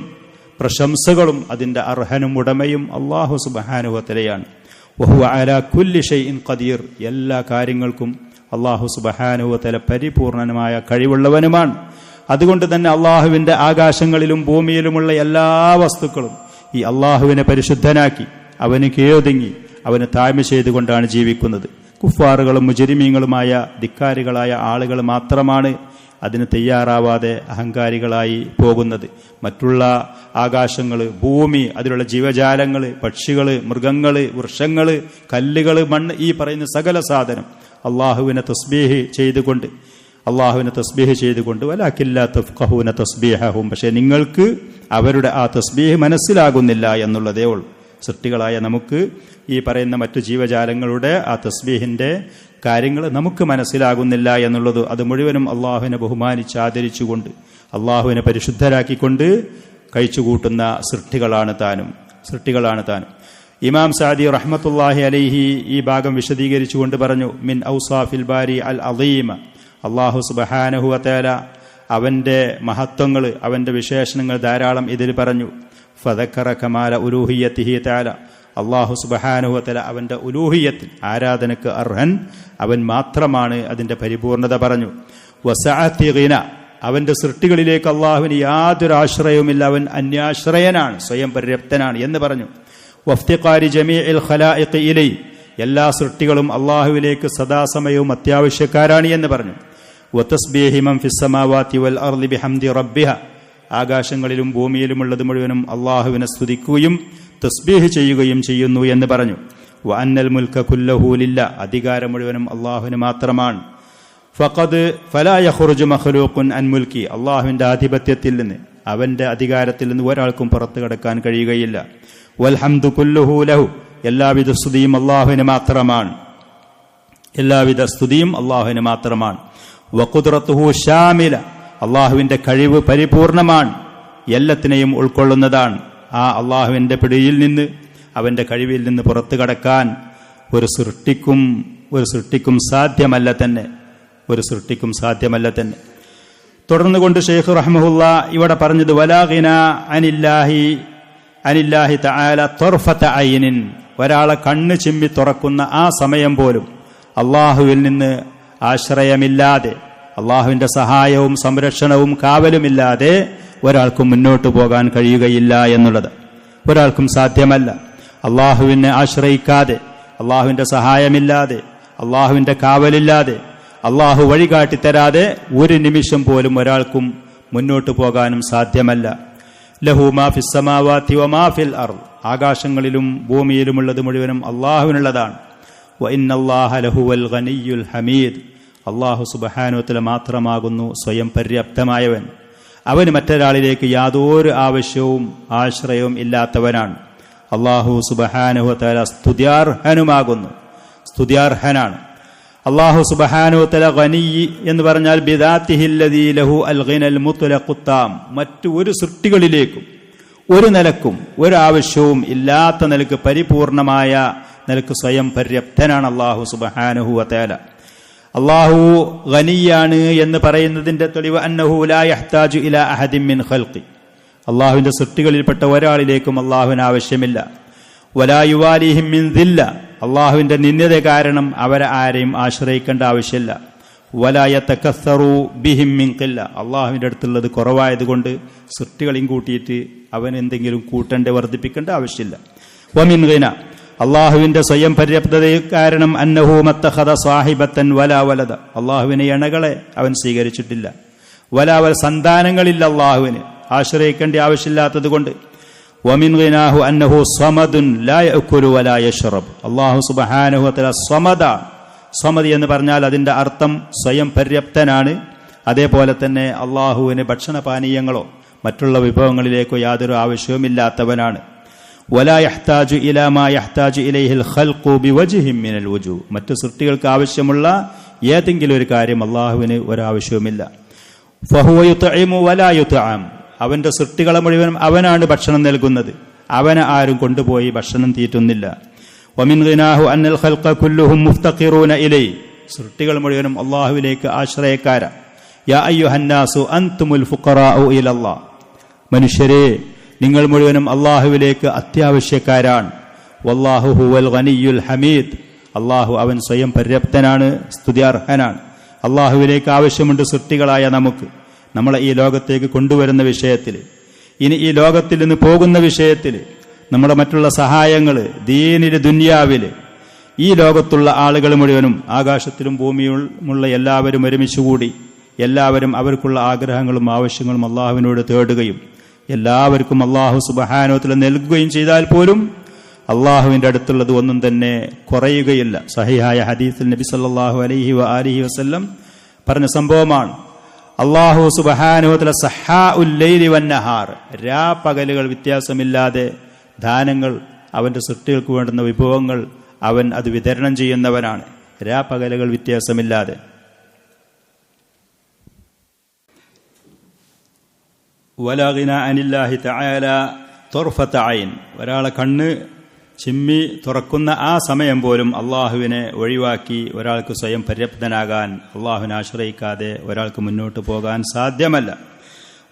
S1: പ്രശംസകളും അതിന്റെ അർഹനും ഉടമയും അല്ലാഹു സുബ്ഹാനഹു വ തആലയാണ്. വഹുവ അലാ കുല്ലി ഷൈഇൻ ഖദീർ, എല്ലാ കാര്യങ്ങൾക്കും അല്ലാഹു സുബ്ഹാനഹു വ തആല പരിപൂർണമായ കഴിവുള്ളവനുമാണ്. അതുകൊണ്ട് തന്നെ അള്ളാഹുവിന്റെ ആകാശങ്ങളിലും ഭൂമിയിലുമുള്ള എല്ലാ വസ്തുക്കളും ഈ അള്ളാഹുവിനെ പരിശുദ്ധനാക്കി അവന് കീഴൊതുങ്ങി അവന് താഴ്മ ചെയ്തുകൊണ്ടാണ് ജീവിക്കുന്നത്. കുഫാറുകളും മുജരിമീങ്ങളുമായ ധിക്കാരികളായ ആളുകൾ മാത്രമാണ് അതിന് തയ്യാറാവാതെ അഹങ്കാരികളായി പോകുന്നത്. മറ്റുള്ള ആകാശങ്ങൾ, ഭൂമി, അതിലുള്ള ജീവജാലങ്ങൾ, പക്ഷികൾ, മൃഗങ്ങൾ, വൃക്ഷങ്ങൾ, കല്ലുകൾ, മണ്ണ്, ഈ പറയുന്ന സകല സാധനം അള്ളാഹുവിനെ തസ്ബീഹ് ചെയ്തുകൊണ്ട് വലാകില്ലാ തഫ്ഖഹൂന തസ്ബീഹഹും, പക്ഷേ നിങ്ങൾക്ക് അവരുടെ ആ തസ്ബീഹ് മനസ്സിലാകുന്നില്ല എന്നുള്ളതേ ഉള്ളൂ. സൃഷ്ടികളായ നമുക്ക് ഈ പറയുന്ന മറ്റു ജീവജാലങ്ങളുടെ ആ തസ്ബീഹിന്റെ കാര്യങ്ങൾ നമുക്ക് മനസ്സിലാകുന്നില്ല എന്നുള്ളത് അത് മുഴുവനും അള്ളാഹുവിനെ ബഹുമാനിച്ച് ആദരിച്ചുകൊണ്ട് അള്ളാഹുവിനെ പരിശുദ്ധരാക്കിക്കൊണ്ട് കഴിച്ചുകൂട്ടുന്ന സൃഷ്ടികളാണ് താനും. ഇമാം സഅദി റഹ്മത്തുള്ളാഹി അലൈഹി ഈ ഭാഗം വിശദീകരിച്ചുകൊണ്ട് പറഞ്ഞു, മിൻ ഔസാഫിൽ ബാരി അൽ അളീമ, അല്ലാഹു സുബ്ഹാനഹു വ തആല അവന്റെ മഹത്വങ്ങൾ, അവന്റെ വിശേഷണങ്ങൾ ധാരാളം ഇതിൽ പറഞ്ഞു. ഫദക്കറ കമാല ഉലൂഹിയ്യതിഹി തആല, അല്ലാഹു സുബ്ഹാനഹു വ തആല അവന്റെ ഉലൂഹിയ്യത്തിൽ, ആരാധനക്ക് അർഹൻ അവൻ മാത്രമാണ്, അതിന്റെ പരിപൂർണത പറഞ്ഞു. വസഅതി ഗിന, അവന്റെ സൃഷ്ടികളിലേക്ക് അള്ളാഹുവിന് യാതൊരു ആശ്രയവുമില്ല, അവൻ അന്യാശ്രയനാണ്, സ്വയം പര്യാപ്തനാണ് എന്ന് പറഞ്ഞു. വഫ്തിഖാരി ജമീഇൽ ഖലായിഖി ഇലൈ, എല്ലാ സൃഷ്ടികളും അള്ളാഹുവിലേക്ക് സദാസമയവും അത്യാവശ്യക്കാരാണ് എന്ന് പറഞ്ഞു. വതസ്ബീഹി മൻ ഫിസ് സമാവാതി വൽ അർളി ബിഹംദി റബ്ബിഹ, ആകാശങ്ങളിലും ഭൂമിയിലുമുള്ളത് മുഴുവനും അള്ളാഹുവിനെ സ്തുതിക്കുകയും തസ്ബീഹ് ചെയ്യുകയും ചെയ്യുന്നു എന്ന് പറഞ്ഞു. വഅന്നൽ മുൽക കുല്ലഹു ലില്ലാ, അധികാരം മുഴുവനും അള്ളാഹുവിന് മാത്രമാണ്. ഫഖദ് ഫലാ യഖ്റുജു മഖ്ലൂഖുൻ അൻ മുൽക്കി, അള്ളാഹുവിന്റെ ആധിപത്യത്തിൽ നിന്ന്, അവന്റെ അധികാരത്തിൽ നിന്ന് ഒരാൾക്കും പുറത്തു കടക്കാൻ കഴിയുകയില്ല. വൽഹംദു കുല്ലുഹു ലഹു, എല്ലാവിധ സ്തുതിയും അള്ളാഹുവിന് മാത്രമാണ്. വഖുദ്റത്തുഹു ശാമില, അള്ളാഹുവിന്റെ കഴിവ് പരിപൂർണമാണ്, എല്ലാത്തിനെയും ഉൾക്കൊള്ളുന്നതാണ്. ആ അള്ളാഹുവിന്റെ പിടിയിൽ നിന്ന്, അവന്റെ കഴിവിൽ നിന്ന് പുറത്തു കടക്കാൻ ഒരു സൃഷ്ടിക്കും സാധ്യമല്ല തന്നെ. തുടർന്നുകൊണ്ട് ശൈഖ് റഹ്മഹുല്ലാ ഇവിടെ പറഞ്ഞത്, വലാ ഗിന അനില്ലാഹി തആല ത്വർഫത ഐനിൻ, ഒരാളെ കണ്ണ് ചിമ്മി തുറക്കുന്ന ആ സമയം പോലും അള്ളാഹുവിൽ നിന്ന് ആശ്രയമില്ലാതെ, അള്ളാഹുവിന്റെ സഹായവും സംരക്ഷണവും കാവലുമില്ലാതെ ഒരാൾക്കും മുന്നോട്ട് പോകാൻ കഴിയുകയില്ല എന്നുള്ളത് ഒരാൾക്കും സാധ്യമല്ല. അള്ളാഹുവിനെ ആശ്രയിക്കാതെ, അള്ളാഹുവിന്റെ സഹായമില്ലാതെ, അള്ളാഹുവിന്റെ കാവലില്ലാതെ, അള്ളാഹു വഴികാട്ടിത്തരാതെ ഒരു നിമിഷം പോലും ഒരാൾക്കും മുന്നോട്ട് പോകാനും സാധ്യമല്ല. ലഹു മാ ഫിസ് സമാവാതി വമാ ഫിൽ അർദ്, ആകാശങ്ങളിലും ഭൂമിയിലുമുള്ളത് മുഴുവനും അള്ളാഹുവിനുള്ളതാണ്. വ ഇന്നല്ലാഹ ലഹുവൽ ഗനിയ്യുൽ ഹമീദ്, അള്ളാഹു സുബ്ഹാനഹു വ തആല മാത്രമാകുന്നു സ്വയം പര്യാപ്തമായവൻ, അവന് മറ്റൊരാളിലേക്ക് യാതൊരു ആവശ്യവും ആശ്രയവും ഇല്ലാത്തവനാണ്. അള്ളാഹു സുബ്ഹാനഹു വ തആല സ്തുത്യാർഹനാണ്. അള്ളാഹു സുബ്ഹാനഹു വ തആല ഗനിയ്യ് എന്ന് പറഞ്ഞാൽ ബിദാത്തിഹില്ലദീ ലഹു അൽ ഗിനൽ മുത്ലഖുത്താം, മറ്റു ഒരു സൃഷ്ടികളിലേക്കും ഒരു നിലക്കും ഒരാവശ്യവും ഇല്ലാത്ത നിലക്ക് പരിപൂർണമായ നിലക്ക് സ്വയം പര്യാപ്തനാണ് അള്ളാഹു സുബ്ഹാനഹു വ തആല. അള്ളാഹു ഗനിയാണ് എന്ന് പറയുന്നതിന്റെ തെളിവ് അന്നഹു ലാ യഹ്താജു ഇലാ അഹദിൻ മിൻ ഖൽഖി, അള്ളാഹുവിന്റെ സൃഷ്ടികളിൽപ്പെട്ട ഒരാളിലേക്കും അള്ളാഹുവിന് ആവശ്യമില്ല. വലാ യുവാലിഹിം മിൻ ദില്ല, അള്ളാഹുവിന്റെ നിന്ദത കാരണം അവരെ ആരെയും ആശ്രയിക്കേണ്ട ആവശ്യമില്ല. വലാ യതകസ്സറു ബിഹിം മിൻ ഖില്ല, അള്ളാഹുവിന്റെ അടുത്തുള്ളത് കുറവായതുകൊണ്ട് സൃഷ്ടികളെയും കൂട്ടിയിട്ട് അവൻ എന്തെങ്കിലും കൂട്ടേണ്ട വർദ്ധിപ്പിക്കേണ്ട ആവശ്യമില്ല. വമിൻ ഗിന, അള്ളാഹുവിന്റെ സ്വയം പര്യാപ്തതയെ കാരണം അന്നഹു മത്തഖദ സാഹിബത്തൻ വലാ വലദ, അള്ളാഹുവിനെ ഇണകളെ അവൻ സ്വീകരിച്ചിട്ടില്ല. വലാവൽ സന്താനങ്ങളില്ല അള്ളാഹുവിന്, ആശ്രയിക്കേണ്ട ആവശ്യമില്ലാത്തത് കൊണ്ട്. വമിൻ ഗിനാഹു അന്നഹു സ്വമദുൻ ലാ യഅകുലു വലാ യശ്റബ്. അല്ലാഹു സുബ്ഹാനഹു വ തആല സ്വമദാണ്. സ്വമദ് എന്ന് പറഞ്ഞാൽ അതിന്റെ അർത്ഥം സ്വയം പര്യാപ്തനാണ്. അതേപോലെ തന്നെ അള്ളാഹുവിന് ഭക്ഷണപാനീയങ്ങളോ മറ്റുള്ള വിഭവങ്ങളിലേക്കോ യാതൊരു ആവശ്യവുമില്ലാത്തവനാണ്. വലാ യഹ്താജു ഇലാ മാ യഹ്താജു ഇലൈഹിൽ ഖൽഖു ബിവജ്ഹിൻ മിനൽ വുജൂഹ്. മറ്റു സൃഷ്ടികൾക്ക് ആവശ്യമുള്ള ഏതെങ്കിലും ഒരു കാര്യം അള്ളാഹുവിന് ഒരാവശ്യവുമില്ല. ഫഹുവ യുത്ഇമു വലാ യുത്അം. അവന്റെ സൃഷ്ടികളെ മുഴുവനും അവനാണ് ഭക്ഷണം നൽകുന്നത്, അവനെ ആരും കൊണ്ടുപോയി ഭക്ഷണം തീറ്റുന്നില്ല. വമിൻ ഗിനാഹു അന്നൽ ഖൽഖ കുല്ലുഹും മുഫ്തഖിറൂന ഇലൈഹി. സൃഷ്ടികൾ മുഴുവനും അള്ളാഹുവിലേക്ക് ആശ്രയക്കാരാ. യാ അയ്യുഹന്നാസു അൻതുമുൽ ഫുഖറാഉ ഇലല്ലാഹ്. മനുഷ്യരെ, നിങ്ങൾ മുഴുവനും അള്ളാഹുവിലേക്ക് അത്യാവശ്യക്കാരാണ്. വല്ലാഹു ഹുവൽ ഗനിയ്യുൽ ഹമീദ്. അള്ളാഹു അവൻ സ്വയം പര്യാപ്തനാണ്, സ്തുത്യാർഹനാണ്. അള്ളാഹുവിലേക്ക് ആവശ്യമുണ്ട് സൃഷ്ടികളായ നമുക്ക്, നമ്മളെ ഈ ലോകത്തേക്ക് കൊണ്ടുവരുന്ന വിഷയത്തിൽ, ഇനി ഈ ലോകത്തിൽ നിന്ന് പോകുന്ന വിഷയത്തിൽ, നമ്മുടെ മറ്റുള്ള സഹായങ്ങൾ ദീനില് ദുനിയാവില്, ഈ ലോകത്തുള്ള ആളുകൾ മുഴുവനും ആകാശത്തിലും ഭൂമിയിലുമുള്ള എല്ലാവരും ഒരുമിച്ചുകൂടി എല്ലാവരും അവർക്കുള്ള ആഗ്രഹങ്ങളും ആവശ്യങ്ങളും അള്ളാഹുവിനോട് തേടുകയും എല്ലാവർക്കും അള്ളാഹു സുബ്ഹാനഹു വ തആല നൽകുകയും ചെയ്താൽ പോലും അള്ളാഹുവിന്റെ അടുത്തുള്ളത് ഒന്നും തന്നെ കുറയുകയില്ല. സഹിഹായ ഹദീസിൽ നബി സല്ലല്ലാഹു അലൈഹി വആലിഹി വസല്ലം പറഞ്ഞ സംഭവമാണ്. അള്ളാഹു സുബ്ഹാനഹു വ തആല സഹാഉൽ ലൈലി വന്നഹാർ, രാപകലുകൾ വ്യത്യാസമില്ലാതെ ദാനങ്ങൾ, അവന്റെ സൃഷ്ടികൾക്ക് വേണ്ടുന്ന വിഭവങ്ങൾ അവൻ അത് വിതരണം ചെയ്യുന്നവനാണ്, രാപകലുകൾ വ്യത്യാസമില്ലാതെ. വലാ ഗിനാ അനില്ലാഹി തആല തുർഫത ഐൻ. ഒരാളെ കണ്ണ് ചിമ്മി തുറക്കുന്ന ആ സമയം പോലും അള്ളാഹുവിനെ ഒഴിവാക്കി ഒരാൾക്ക് സ്വയം പര്യാപ്തനാകാൻ, അള്ളാഹുവിനെ ആശ്രയിക്കാതെ ഒരാൾക്ക് മുന്നോട്ട് പോകാൻ സാധ്യമല്ല.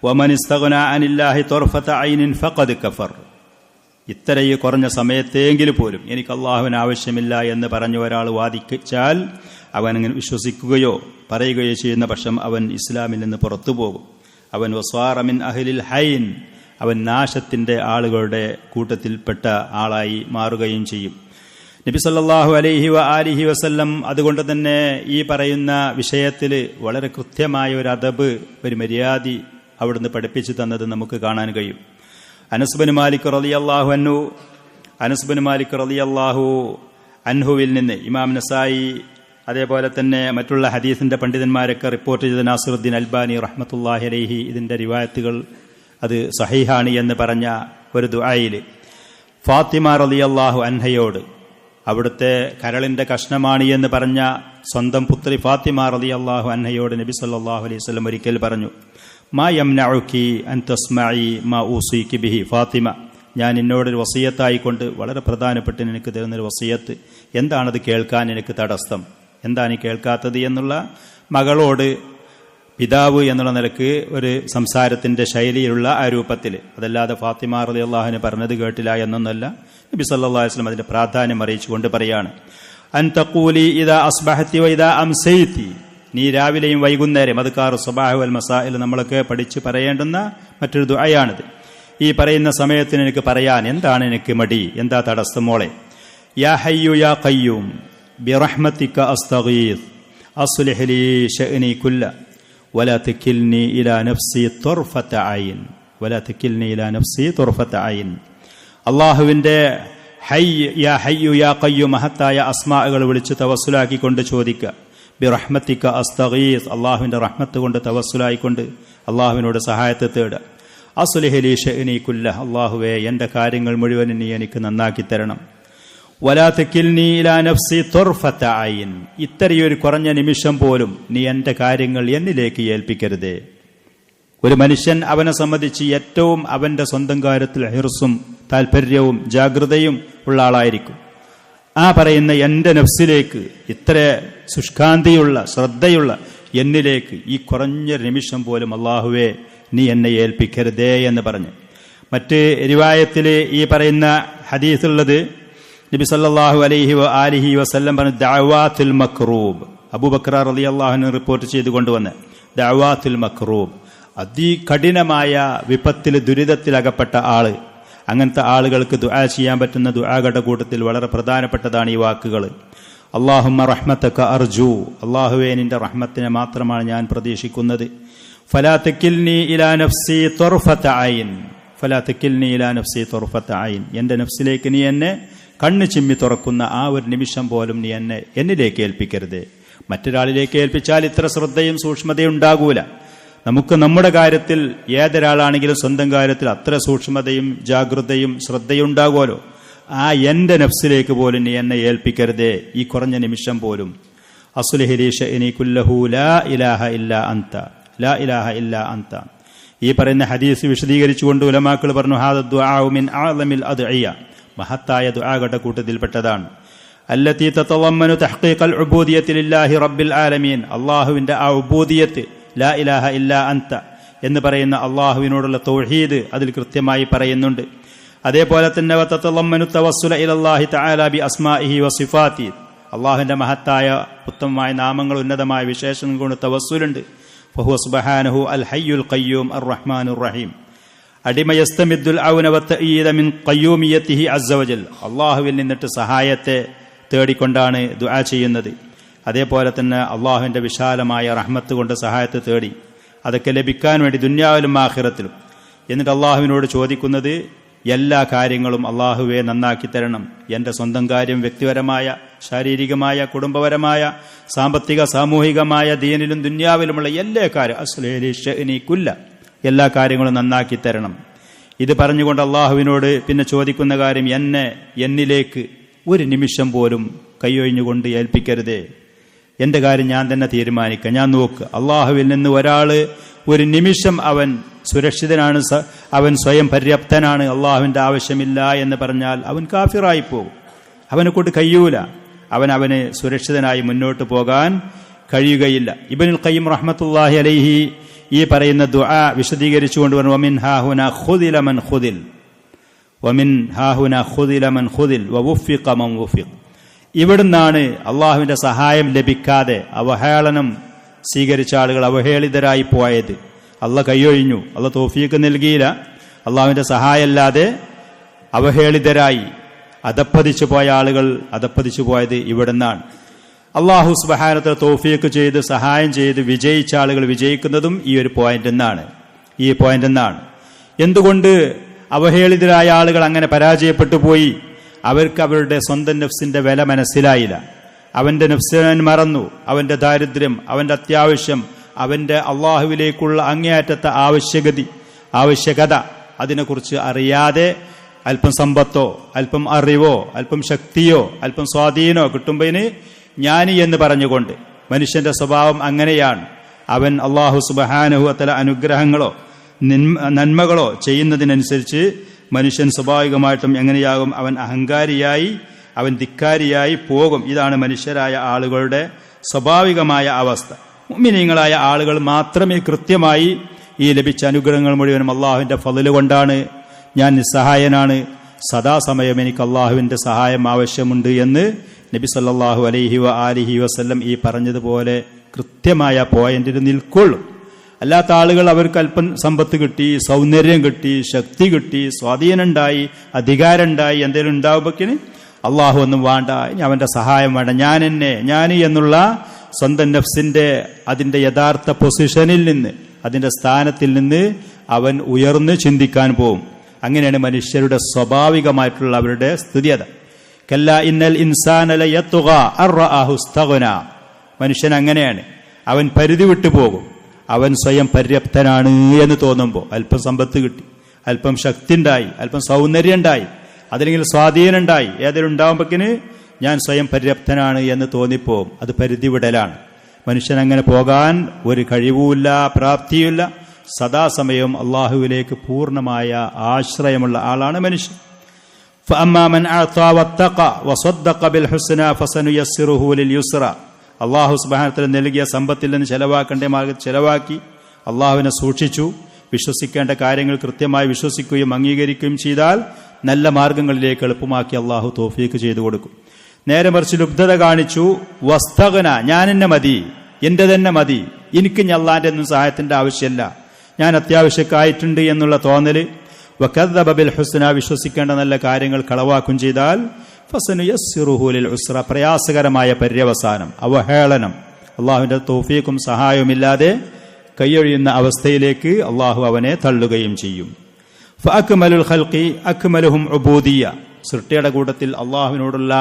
S1: വമൻ ഇസ്തഗ്നാ അനില്ലാഹി തുർഫത ഐനിൻ ഫഖദ് കഫർ. ഇത്രയും കുറഞ്ഞ സമയത്തെങ്കിലും പോലും എനിക്ക് അള്ളാഹുവിന് ആവശ്യമില്ല എന്ന് പറഞ്ഞ ഒരാൾ വാദിച്ചാൽ അവൻ അങ്ങനെ വിശ്വസിക്കുകയോ പറയുകയോ ചെയ്യുന്ന പക്ഷം അവൻ ഇസ്ലാമിൽ നിന്ന് പുറത്തു പോകും. അവൻ വസ്വാറ മിൻ അഹ്ലിൽ ഹൈൻ, അവൻ നാശത്തിന്റെ ആളുകളുടെ കൂട്ടത്തിൽപ്പെട്ട ആളായി മാറുകയും ചെയ്യും. നബി സല്ലല്ലാഹു അലൈഹി വആലിഹി വസല്ലം അതുകൊണ്ട് തന്നെ ഈ പറയുന്ന വിഷയത്തിൽ വളരെ കൃത്യമായ ഒരു അദബ്, ഒരു മര്യാദ അവിടുന്ന് പഠിപ്പിച്ചു തന്നത് നമുക്ക് കാണാൻ കഴിയും. അനസ് ബിൻ മാലിക് റളിയല്ലാഹു അൻഹുവിൽ നിന്ന് ഇമാം നസായി അതേപോലെ തന്നെ മറ്റുള്ള ഹദീസിന്റെ പണ്ഡിതന്മാരൊക്കെ റിപ്പോർട്ട് ചെയ്ത നാസിറുദ്ദീൻ അൽബാനി റഹ്മത്തുള്ളാഹി അലൈഹി ഇതിന്റെ റിവായത്തുകൾ അത് സഹീഹാണ് എന്ന് പറഞ്ഞ ഒരു ദുആയിൽ ഫാത്തിമ റളിയല്ലാഹു അൻഹയോട്, അവിടുത്തെ കരളിന്റെ കഷ്ണമാണ് എന്ന് പറഞ്ഞ സ്വന്തം പുത്രി ഫാത്തിമ റളിയല്ലാഹു അൻഹയോട് നബി സല്ലല്ലാഹു അലൈഹി വസല്ലം ഒരിക്കൽ പറഞ്ഞു, മാ യംനഉകി അൻ തസ്മഇ മാ ഊസികി ബിഹി ഫാത്തിമ. ഞാൻ എന്നോടൊരു വസിയത്തായിക്കൊണ്ട് വളരെ പ്രധാനപ്പെട്ട എനിക്ക് തരുന്നൊരു വസിയത്ത്, എന്താണത് കേൾക്കാൻ എനിക്ക് തടസ്സം, എന്താണ് ഈ കേൾക്കാത്തത് എന്നുള്ള മകളോട് പിതാവ് എന്നുള്ള നിലക്ക് ഒരു സംസാരത്തിന്റെ ശൈലിയിലുള്ള ആ രൂപത്തിൽ, അതല്ലാതെ ഫാത്തിമ റളിയല്ലാഹുവിനെ പറഞ്ഞത് കേട്ടില്ല എന്നൊന്നല്ല. നബി സല്ലല്ലാഹു അലൈഹി വസല്ലം അതിന്റെ പ്രാധാന്യം അറിയിച്ചുകൊണ്ട് പറയാണ്, അൻ തഖൂലി ഇദാ അസ്ബഹതി വ ഇദാ അംസൈതി. നീ രാവിലെയും വൈകുന്നേരം, അദ്കാർ സ്വബാഹ് വൽ മസാഇൽ നമ്മളൊക്കെ പഠിച്ച് പറയേണ്ടുന്ന മറ്റൊരു ദുആയാണിത്. ഈ പറയുന്ന സമയത്തിന് എനിക്ക് പറയാൻ എന്താണ് എനിക്ക് മടി, എന്താ തടസ്സം മോളെ? യാ ഹയ്യു യാ ഖയ്യൂം ബിറഹ്മതിക അസ്തഗീസ് അസ്ലിഹ് ലി ശഅനി കുല്ല വലാ തകിൽനി ഇലാ നഫ്സി തുർഫത ഐൻ വലാ തകിൽനി ഇലാ നഫ്സി തുർഫത ഐൻ. അല്ലാഹുവിന്റെ യാ ഹയ്യു യാ ഖയ്യൂം മഹത്തായ അസ്മാഉകൾ വിളിച്ച് തവസ്സുലാക്കിക്കൊണ്ട് ചോദിക്കുക. ബിറഹ്മതിക അസ്തഗീസ്, അല്ലാഹുവിന്റെ റഹ്മത്ത് കൊണ്ട് തവസ്സുലായിക്കൊണ്ട് അല്ലാഹുവിനോട് സഹായത്തെ തേടുക. അസ്ലിഹ് ലി ശഅനി കുല്ല, അല്ലാഹുവേ എൻ്റെ കാര്യങ്ങൾ മുഴുവൻ നീ എനിക്ക് നന്നാക്കി തരണം. വലാ തകിൽനി ഇലാ നഫ്സി തുർഫത ഐൻ, ഇത്രയൊരു കുറഞ്ഞ നിമിഷം പോലും നീ എൻ്റെ കാര്യങ്ങൾ എന്നിലേക്ക് ഏൽപ്പിക്കരുതേ. ഒരു മനുഷ്യൻ അവനെ സംബന്ധിച്ച് ഏറ്റവും അവന്റെ സ്വന്തം കാര്യത്തിൽ ഹിർസും താല്പര്യവും ജാഗ്രതയും ഉള്ള ആളായിരിക്കും. ആ പറയുന്ന എൻ്റെ നഫ്സിലേക്ക്, ഇത്ര ശുഷ്കാന്തിയുള്ള ശ്രദ്ധയുള്ള എന്നിലേക്ക് ഈ കുറഞ്ഞ നിമിഷം പോലും അല്ലാഹുവേ നീ എന്നെ ഏൽപ്പിക്കരുതേ എന്ന് പറഞ്ഞു. മറ്റ് റിവായത്തിൽ ഈ പറയുന്ന ഹദീസുള്ളത് നബി സല്ലല്ലാഹു അലൈഹി വആലിഹി വസല്ലം പറഞ്ഞു, ദഅവാത്തുൽ മക്റൂബ്. അബൂബക്കർ റളിയല്ലാഹു അൻഹു റിപ്പോർട്ട് ചെയ്തു കൊണ്ടുവന്ന ദഅവാത്തുൽ മക്റൂബ്, അതികഠിനമായ വിപത്തിൽ ദുരിതത്തിലകപ്പെട്ട ആള്, അങ്ങനത്തെ ആളുകൾക്ക് ദുആ ചെയ്യാൻ പറ്റുന്ന ദുആകളുടെ കൂട്ടത്തിൽ വളരെ പ്രധാനപ്പെട്ടതാണ് ഈ വാക്കുകൾ. അല്ലാഹുമ്മ റഹ്മതക അർജു, അല്ലാഹുവേ നിന്റെ റഹ്മത്തിനെ മാത്രമാണ് ഞാൻ പ്രതീക്ഷിക്കുന്നത്. ഫലാ തകിൽനി ഇലാ നഫ്സി തർഫത ഐൻ, ഫലാ തകിൽനി ഇലാ നഫ്സി തർഫത ഐൻ, എൻ്റെ നഫ്സിലേക്ക് നീ എന്നെ കണ്ണ് ചിമ്മി തുറക്കുന്ന ആ ഒരു നിമിഷം പോലും നീ എന്നെ എന്നിലേക്ക് ഏൽപ്പിക്കരുത്. മറ്റൊരാളിലേക്ക് ഏൽപ്പിച്ചാൽ ഇത്ര ശ്രദ്ധയും സൂക്ഷ്മതയും ഉണ്ടാകൂല. നമുക്ക് നമ്മുടെ കാര്യത്തിൽ ഏതൊരാളാണെങ്കിലും സ്വന്തം കാര്യത്തിൽ അത്ര സൂക്ഷ്മതയും ജാഗ്രതയും ശ്രദ്ധയും ഉണ്ടാകുമല്ലോ. ആ എൻ്റെ നഫ്സിലേക്ക് പോലും നീ എന്നെ ഏൽപ്പിക്കരുതേ, ഈ കുറഞ്ഞ നിമിഷം പോലും. അസ്ലിഹ് ലീ ശഅനി കുല്ലഹു ലാ ഇലാഹ ഇല്ലാ അൻത, ലാ ഇലാഹ ഇല്ലാ അൻത. ഈ പറയുന്ന ഹദീസ് വിശദീകരിച്ചുകൊണ്ട് ഉലമാക്കൾ പറഞ്ഞു, ഹാദ ദുആഉ മിൻ അഅ്ളമിൽ അദ്ഇയ, മഹത്തായ ദുആകളുടെ കൂട്ടത്തിൽപ്പെട്ടതാണ്. അല്ലതി തതളമ്മനു തഹ്ഖീഖൽ ഉബൂദിയത്തി ലില്ലാഹി റബ്ബിൽ ആലമീൻ, അല്ലാഹുവിന്റെ ആ ഉബൂദിയത്ത്, ലാ ഇലാഹ ഇല്ലാ അൻത എന്ന് പറയുന്ന അല്ലാഹുവിനോടുള്ള തൗഹീദ് അതിൽ കൃത്യമായി പറയുന്നുണ്ട്. അതേപോലെ തന്നെ വതതളമ്മനു തവസ്സുല ഇലല്ലാഹി തആല ബി അസ്മാഇഹി വസിഫാതി, അല്ലാഹുവിന്റെ മഹത്തായ ഉത്തമമായ നാമങ്ങൾ ഉന്നതമായ വിശേഷണങ്ങൾ കൊണ്ട് തവസ്സുലുണ്ട്. ഫഹുവ സുബ്ഹാനഹു അൽ ഹയ്യുൽ ഖയ്യൂം അർ റഹ്മാനുർ റഹീം. അടിമ യസ്തമിദ്ദുൽ ഔന വതഈദ മിൻ ഖയ്യൂമിയത്തിഹി അസ്സ വജൽ, അല്ലാഹുവിൽ നിന്നിട്ട് സഹായത്തെ തേടിക്കൊണ്ടാണ് ദുആ ചെയ്യുന്നത്. അതേപോലെ തന്നെ അള്ളാഹുവിൻ്റെ വിശാലമായ റഹ്മത്ത് കൊണ്ട് സഹായത്തെ തേടി അതൊക്കെ ലഭിക്കാൻ വേണ്ടി ദുന്യാവിലും ആഖിറത്തിലും. എന്നിട്ട് അള്ളാഹുവിനോട് ചോദിക്കുന്നത് എല്ലാ കാര്യങ്ങളും അള്ളാഹുവെ നന്നാക്കി തരണം. എൻ്റെ സ്വന്തം കാര്യം, വ്യക്തിപരമായ, ശാരീരികമായ, കുടുംബപരമായ, സാമ്പത്തിക, സാമൂഹികമായ, ദീനിലും ദുന്യാവിലുമുള്ള എല്ലാ കാര്യം, അസ്ലിഹ് ലീ ശഅനി കുല്ല, എല്ലാ കാര്യങ്ങളും നന്നാക്കി തരണം. ഇത് പറഞ്ഞുകൊണ്ട് അള്ളാഹുവിനോട് പിന്നെ ചോദിക്കുന്ന കാര്യം, എന്നിലേക്ക് ഒരു നിമിഷം പോലും കൈയൊഴിഞ്ഞുകൊണ്ട് ഏൽപ്പിക്കരുതേ, എൻ്റെ കാര്യം ഞാൻ തന്നെ തീരുമാനിക്കുക, ഞാൻ നോക്കുക. അള്ളാഹുവിൽ നിന്ന് ഒരാൾ ഒരു നിമിഷം അവൻ സുരക്ഷിതനാണ്, അവൻ സ്വയം പര്യാപ്തനാണ്, അള്ളാഹുവിൻ്റെ ആവശ്യമില്ല എന്ന് പറഞ്ഞാൽ അവൻ കാഫിറായി പോകും. അവനെ കൊണ്ട് കഴിയൂല, അവന് സുരക്ഷിതനായി മുന്നോട്ട് പോകാൻ കഴിയുകയില്ല. ഇബ്നുൽ ഖയ്യിം റഹ്മത്തുള്ളാഹി അലൈഹി ഈ പറയുന്ന ദുആ വിശദീകരിച്ചുകൊണ്ട് പറഞ്ഞു, വമിൻ ഹാഹുന ഖുദില മൻ ഖുദിൽ, വമിൻ ഹാഹുന ഖുദില മൻ ഖുദിൽ വവുഫിഖ മൻ വുഫിഖ്. ഇവിടുന്നാണ് അള്ളാഹുവിന്റെ സഹായം ലഭിക്കാതെ അവഹേളനം സ്വീകരിച്ച ആളുകൾ അവഹേളിതരായി പോയത്. അള്ളാഹ് കൈയൊഴിഞ്ഞു, അള്ളാഹ് തൗഫീഖ് നൽകിയില്ല, അള്ളാഹുവിന്റെ സഹായമല്ലാതെ അവഹേളിതരായി അധപ്പതിച്ചു പോയ ആളുകൾ അധപ്പതിച്ചു പോയത് ഇവിടുന്നാണ്. അള്ളാഹു സുബ്ഹാനഹു വ തആല തൗഫീഖ് ചെയ്ത് സഹായം ചെയ്ത് വിജയിച്ച ആളുകൾ വിജയിക്കുന്നതും ഈ ഒരു പോയിന്റ് എന്നാണ്. എന്തുകൊണ്ട് അവഹേളിതരായ ആളുകൾ അങ്ങനെ പരാജയപ്പെട്ടു പോയി? അവർക്ക് അവരുടെ സ്വന്തം നഫ്സിന്റെ വില മനസ്സിലായില്ല. അവന്റെ നഫ്സിനെ മറന്നു. അവന്റെ ദാരിദ്ര്യം, അവന്റെ അത്യാവശ്യം, അവന്റെ അള്ളാഹുവിലേക്കുള്ള അങ്ങേയറ്റത്തെ ആവശ്യകത അതിനെക്കുറിച്ച് അറിയാതെ അല്പം സമ്പത്തോ അല്പം അറിവോ അല്പം ശക്തിയോ അല്പം സ്വാധീനോ കിട്ടുമ്പതിന് ജ്ഞാനി എന്ന് പറഞ്ഞുകൊണ്ട്, മനുഷ്യന്റെ സ്വഭാവം അങ്ങനെയാണ്. അവൻ അള്ളാഹു സുബ്ഹാനഹു വ തആല അനുഗ്രഹങ്ങളോ നന്മകളോ ചെയ്യുന്നതിനനുസരിച്ച് മനുഷ്യൻ സ്വാഭാവികമായിട്ടും എങ്ങനെയാകും? അവൻ അഹങ്കാരിയായി, അവൻ ധിക്കാരിയായി പോകും. ഇതാണ് മനുഷ്യരായ ആളുകളുടെ സ്വാഭാവികമായ അവസ്ഥ. മുഅ്മിനീങ്ങളായ ആളുകൾ മാത്രമേ കൃത്യമായി ഈ ലഭിച്ച അനുഗ്രഹങ്ങൾ മുഴുവനും അള്ളാഹുവിന്റെ ഫളല് കൊണ്ടാണ്, ഞാൻ നിസ്സഹായനാണ്, സദാസമയം എനിക്ക് അള്ളാഹുവിന്റെ സഹായം ആവശ്യമുണ്ട് എന്ന് നബി സല്ലല്ലാഹു അലൈഹി വ ആലിഹി വസല്ലം ഈ പറഞ്ഞതുപോലെ കൃത്യമായ പോയിന്റിൽ നിൽക്കുള്ളൂ. അല്ലാത്ത ആളുകൾ അവർക്ക് അല്പം സമ്പത്ത് കിട്ടി, സൗന്ദര്യം കിട്ടി, ശക്തി കിട്ടി, സ്വാധീനമുണ്ടായി, അധികാരമുണ്ടായി, എന്തെങ്കിലും ഉണ്ടാവുമ്പോഴേക്കിന് അള്ളാഹു ഒന്നും വേണ്ട, അവന്റെ സഹായം വേണ്ട, ഞാൻ എന്നുള്ള സ്വന്തം നഫ്സിന്റെ അതിന്റെ യഥാർത്ഥ പൊസിഷനിൽ നിന്ന്, അതിന്റെ സ്ഥാനത്തിൽ നിന്ന് അവൻ ഉയർന്ന് ചിന്തിക്കാൻ പോകും. അങ്ങനെയാണ് മനുഷ്യരുടെ സ്വാഭാവികമായിട്ടുള്ള അവരുടെ സ്ഥിതി. കല്ലാ ഇന്നൽ ഇൻസാന ലയത്ഗാ അർറഅഹു ഇസ്തഗ്നാ. മനുഷ്യൻ അങ്ങനെയാണ്, അവൻ പരിധി വിട്ടു പോകും. അവൻ സ്വയം പര്യാപ്തനാണ് എന്ന് തോന്നുമ്പോൾ, അല്പം സമ്പത്ത് കിട്ടി, അല്പം ശക്തി ഉണ്ടായി, അല്പം സൗന്ദര്യം ഉണ്ടായി, അതല്ലെങ്കിൽ സ്വാധീനം ഉണ്ടായി, ഏതെങ്കിലും ഉണ്ടാവുമ്പോഴേക്കിന് ഞാൻ സ്വയം പര്യാപ്തനാണ് എന്ന് തോന്നിപ്പോവും. അത് പരിധി വിടലാണ്. മനുഷ്യൻ അങ്ങനെ പോകാൻ ഒരു കഴിവുമില്ല, പ്രാപ്തിയുമില്ല. സദാസമയവും അള്ളാഹുവിലേക്ക് പൂർണ്ണമായ ആശ്രയമുള്ള ആളാണ് മനുഷ്യൻ. فأما من أعطى واتقى وصدق بالحسنى فسنيسره لليسرى. അള്ളാഹു സുബ്ഹാനഹു വ തആല നൽകിയ സമ്പത്തിൽ നിന്ന് ചെലവാക്കേണ്ട മാർഗ്ഗത്തിൽ ചെലവാക്കി, അള്ളാഹുവിനെ സൂക്ഷിച്ചു, വിശ്വസിക്കേണ്ട കാര്യങ്ങൾ കൃത്യമായി വിശ്വസിക്കുകയും അംഗീകരിക്കുകയും ചെയ്താൽ നല്ല മാർഗങ്ങളിലേക്ക് എളുപ്പമാക്കി അള്ളാഹു തൗഫീഖ് ചെയ്തു കൊടുക്കും. നേരെ മറിച്ച് ലുബ്ധത കാണിച്ചു, വസ്തഗ്ന, ഞാൻ എന്നെ മതി, എന്റെ തന്നെ മതി, എനിക്ക് അള്ളാന്റെ ഒന്നും സഹായത്തിന്റെ ആവശ്യമില്ല, ഞാൻ അത്യാവശ്യക്കായിട്ടുണ്ട് എന്നുള്ള തോന്നല്, വകദ്ദബ ബിൽ ഹുസ്ന, വിശ്വസിക്കേണ്ട നല്ല കാര്യങ്ങൾ കളവാക്കും ചെയ്താൽ ഫസനുയസ്സിറുഹു ലിൽ ഉസ്ര, പ്രയാസകരമായ പര്യവസാനം, അവഹേളനം, അള്ളാഹുവിന്റെ തൗഫീഖും സഹായവുമില്ലാതെ കൈയൊഴിയുന്ന അവസ്ഥയിലേക്ക് അള്ളാഹു അവനെ തള്ളുകയും ചെയ്യും. ഫഅക്മലുൽ ഖൽഖി അക്മലുഹും ഉബൂദിയ്യ, സൃഷ്ടിയുടെ കൂട്ടത്തിൽ അള്ളാഹുവിനോടുള്ള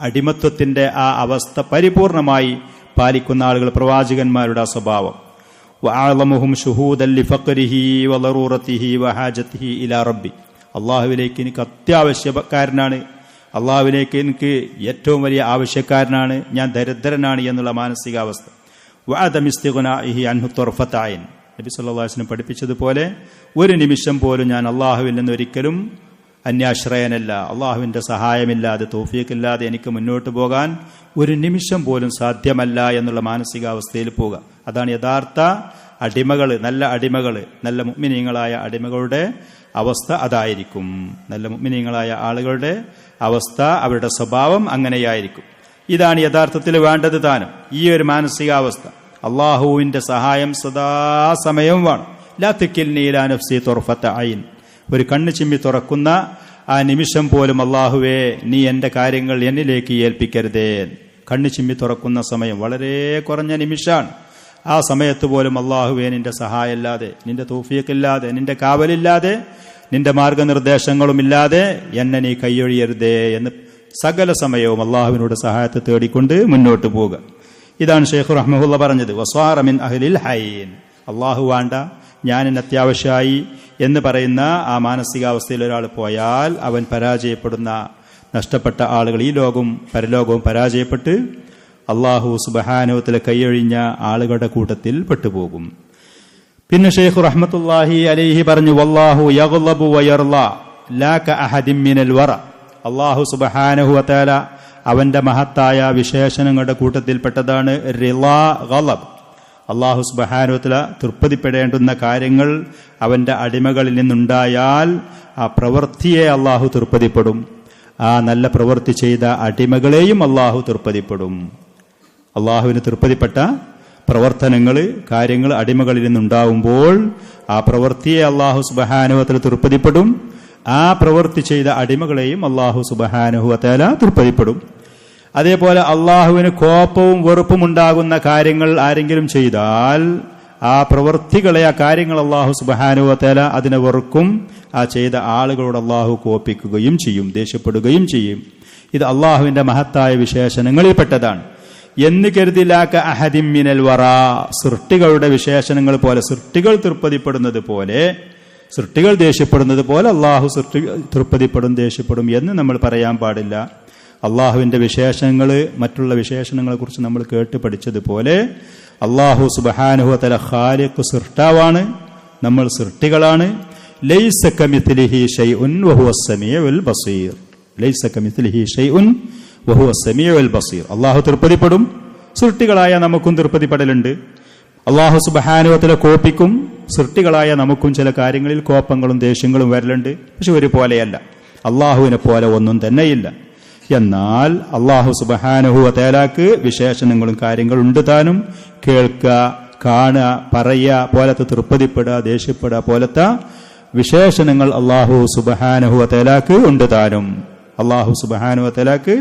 S1: അടിമത്വത്തിന്റെ ആ അവസ്ഥ പരിപൂർണമായി പാലിക്കുന്ന ആളുകൾ പ്രവാചകന്മാരുടെ ആ സ്വഭാവം. വഅഅലമുഹും ശുഹൂദൻ ലിഫഖരിഹി വളറൂറതിഹി വഹാജതിഹി ഇലാ റബ്ബി, അള്ളാഹുവിലേക്ക് എനിക്ക് അത്യാവശ്യക്കാരനാണ്, അള്ളാഹുവിലേക്ക് എനിക്ക് ഏറ്റവും വലിയ ആവശ്യക്കാരനാണ്, ഞാൻ ദരിദ്രനാണ് എന്നുള്ള മാനസികാവസ്ഥ. വഅദമിസ്തിഗ്നാഇഹി അൻഹു തർഫത ഐൻ, നബി സല്ലല്ലാഹു അലൈഹി വസല്ലം പഠിപ്പിച്ചതുപോലെ ഒരു നിമിഷം പോലും ഞാൻ അള്ളാഹുവിൽ നിന്ന് ഒരിക്കലും അന്യാശ്രയനല്ല, അള്ളാഹുവിന്റെ സഹായമില്ലാതെ തൗഫീഖില്ലാതെ എനിക്ക് മുന്നോട്ട് പോകാൻ ഒരു നിമിഷം പോലും സാധ്യമല്ല എന്നുള്ള മാനസികാവസ്ഥയിൽ പോവുക. അതാണ് യഥാർത്ഥ അടിമകൾ, നല്ല അടിമകൾ, നല്ല മുഅ്മിനീങ്ങളായ അടിമകളുടെ അവസ്ഥ അതായിരിക്കും. നല്ല മുഅ്മിനീങ്ങളായ ആളുകളുടെ അവസ്ഥ, അവരുടെ സ്വഭാവം അങ്ങനെയായിരിക്കും. ഇതാണ് യഥാർത്ഥത്തിൽ വേണ്ടത് താനും. ഈ ഒരു മാനസികാവസ്ഥ, അള്ളാഹുവിന്റെ സഹായം സദാസമയവും വേണം. ലാ തകിൽനി ഇലാ നഫ്സി തുർഫത ഐൻ, ഒരു കണ്ണ് ചിമ്മി തുറക്കുന്ന ആ നിമിഷം പോലും അള്ളാഹുവേ നീ എന്റെ കാര്യങ്ങൾ എന്നിലേക്ക് ഏൽപ്പിക്കരുതേ. കണ്ണ് ചിമ്മി തുറക്കുന്ന സമയം വളരെ കുറഞ്ഞ നിമിഷമാണ്. ആ സമയത്ത് പോലും അള്ളാഹുവേ നിന്റെ സഹായമില്ലാതെ, നിന്റെ തൗഫീഖില്ലാതെ, നിന്റെ കാവലില്ലാതെ, നിന്റെ മാർഗനിർദ്ദേശങ്ങളുമില്ലാതെ എന്നെ നീ കൈയൊഴിയരുതേ എന്ന് സകല സമയവും അള്ളാഹുവിനോട് സഹായത്തെ തേടിക്കൊണ്ട് മുന്നോട്ട് പോവുക. ഇതാണ് ഷെയ്ഖ് റഹ്മഹുല്ല പറഞ്ഞത്. വസ്വാറ മിൻ അഹ്ലിൽ ഹൈൻ, അള്ളാഹു വേണ്ട, ഞാനിന് അത്യാവശ്യമായി എന്ന് പറയുന്ന ആ മാനസികാവസ്ഥയിൽ ഒരാൾ പോയാൽ അവൻ പരാജയപ്പെടുന്ന, നഷ്ടപ്പെട്ട ആളുകൾ ഈ ലോകവും പരലോകവും പരാജയപ്പെട്ട് അള്ളാഹു സുബ്ഹാനഹു വ തആല കൈയൊഴിഞ്ഞ ആളുകളുടെ കൂട്ടത്തിൽ പെട്ടുപോകും. പിന്നെ ഷെയ്ഖ് റഹ്മത്തുള്ളാഹി അലൈഹി പറഞ്ഞു, വല്ലാഹു യഗ്ളബു വയർള ലാ കഅഹദിൻ മിനൽ വറ, അള്ളാഹു സുബ്ഹാനഹു വ തആല അവന്റെ മഹത്തായ വിശേഷണങ്ങളുടെ കൂട്ടത്തിൽപ്പെട്ടതാണ് റിളാ ഗളബ്. അള്ളാഹു സുബ്ഹാനഹു വ തആല തൃപ്തിപ്പെടേണ്ടുന്ന കാര്യങ്ങൾ അവന്റെ അടിമകളിൽ നിന്നുണ്ടായാൽ ആ പ്രവൃത്തിയെ അള്ളാഹു തൃപ്തിപ്പെടും. ആ നല്ല പ്രവൃത്തി ചെയ്ത അടിമകളെയും അള്ളാഹു തൃപ്തിപ്പെടും. അള്ളാഹുവിന് തൃപ്തിപ്പെട്ട പ്രവർത്തനങ്ങൾ, കാര്യങ്ങൾ അടിമകളിൽ നിന്നുണ്ടാവുമ്പോൾ ആ പ്രവൃത്തിയെ അള്ളാഹു സുബ്ഹാനഹു വ തആല തൃപ്തിപ്പെടും. ആ പ്രവൃത്തി ചെയ്ത അടിമകളെയും അള്ളാഹു സുബ്ഹാനഹു വ തആല തൃപ്തിപ്പെടും. അതേപോലെ അള്ളാഹുവിന് കോപവും വെറുപ്പും ഉണ്ടാകുന്ന കാര്യങ്ങൾ ആരെങ്കിലും ചെയ്താൽ ആ പ്രവൃത്തികളെ, ആ കാര്യങ്ങൾ അള്ളാഹു സുബ്ഹാനഹു വ തആല അതിനെ വെറുക്കും. ആ ചെയ്ത ആളുകളോട് അള്ളാഹു കോപിക്കുകയും ചെയ്യും, ദേഷ്യപ്പെടുകയും ചെയ്യും. ഇത് അള്ളാഹുവിന്റെ മഹത്തായ വിശേഷണങ്ങളിൽ പെട്ടതാണ്. എന്ന് കരുതിലാക്ക അഹദിൻ മിനൽ വറാ, സൃഷ്ടികളുടെ വിശേഷണങ്ങൾ പോലെ, സൃഷ്ടികൾ തൃപ്തിപ്പെടുന്നത് പോലെ, സൃഷ്ടികൾ ദേഷ്യപ്പെടുന്നത് പോലെ അള്ളാഹു തൃപ്തിപ്പെടും, ദേഷ്യപ്പെടും എന്ന് നമ്മൾ പറയാൻ പാടില്ല. അള്ളാഹുവിന്റെ വിശേഷണങ്ങൾ, മറ്റുള്ള വിശേഷണങ്ങളെ കുറിച്ച് നമ്മൾ കേട്ട് പഠിച്ചതുപോലെ അള്ളാഹു സുബ്ഹാനഹു വ തആല ഖാലിഖ്, സൃഷ്ടാവാണ്, നമ്മൾ സൃഷ്ടികളാണ്. ലൈസ കമിത്ലിഹി ശൈഉൻ വഹുവസ് സമീഉൽ ബസീർ, ലൈസ കമിത്ലിഹി ശൈഉൻ വഹുവസ് സമീഉൽ ബസീർ. അള്ളാഹു തൃപ്തിപ്പെടും, സൃഷ്ടികളായ നമുക്കും തൃപ്തിപ്പെടലുണ്ട്. അള്ളാഹു സുബ്ഹാനഹു വ തആല കോപിക്കും, സൃഷ്ടികളായ നമുക്കും ചില കാര്യങ്ങളിൽ കോപങ്ങളും ദേഷ്യങ്ങളും വരലുണ്ട്. പക്ഷെ ഒരുപോലെയല്ല, അള്ളാഹുവിനെ പോലെ ഒന്നും തന്നെയില്ല. എന്നാൽ അള്ളാഹു സുബ്ഹാനഹു വ തആലക്ക് വിശേഷണങ്ങളും കാര്യങ്ങളും ഉണ്ട് താനും. കേൾക്കുക, കാണുക, പറയുക പോലത്തെ, തൃപ്തിപ്പെടുക, ദേഷ്യപ്പെടുക പോലത്തെ വിശേഷണങ്ങൾ അള്ളാഹു സുബ്ഹാനഹു വ തആലക്ക് ഉണ്ട് താനും. അള്ളാഹു സുബ്ഹാനഹു വ തആലക്ക്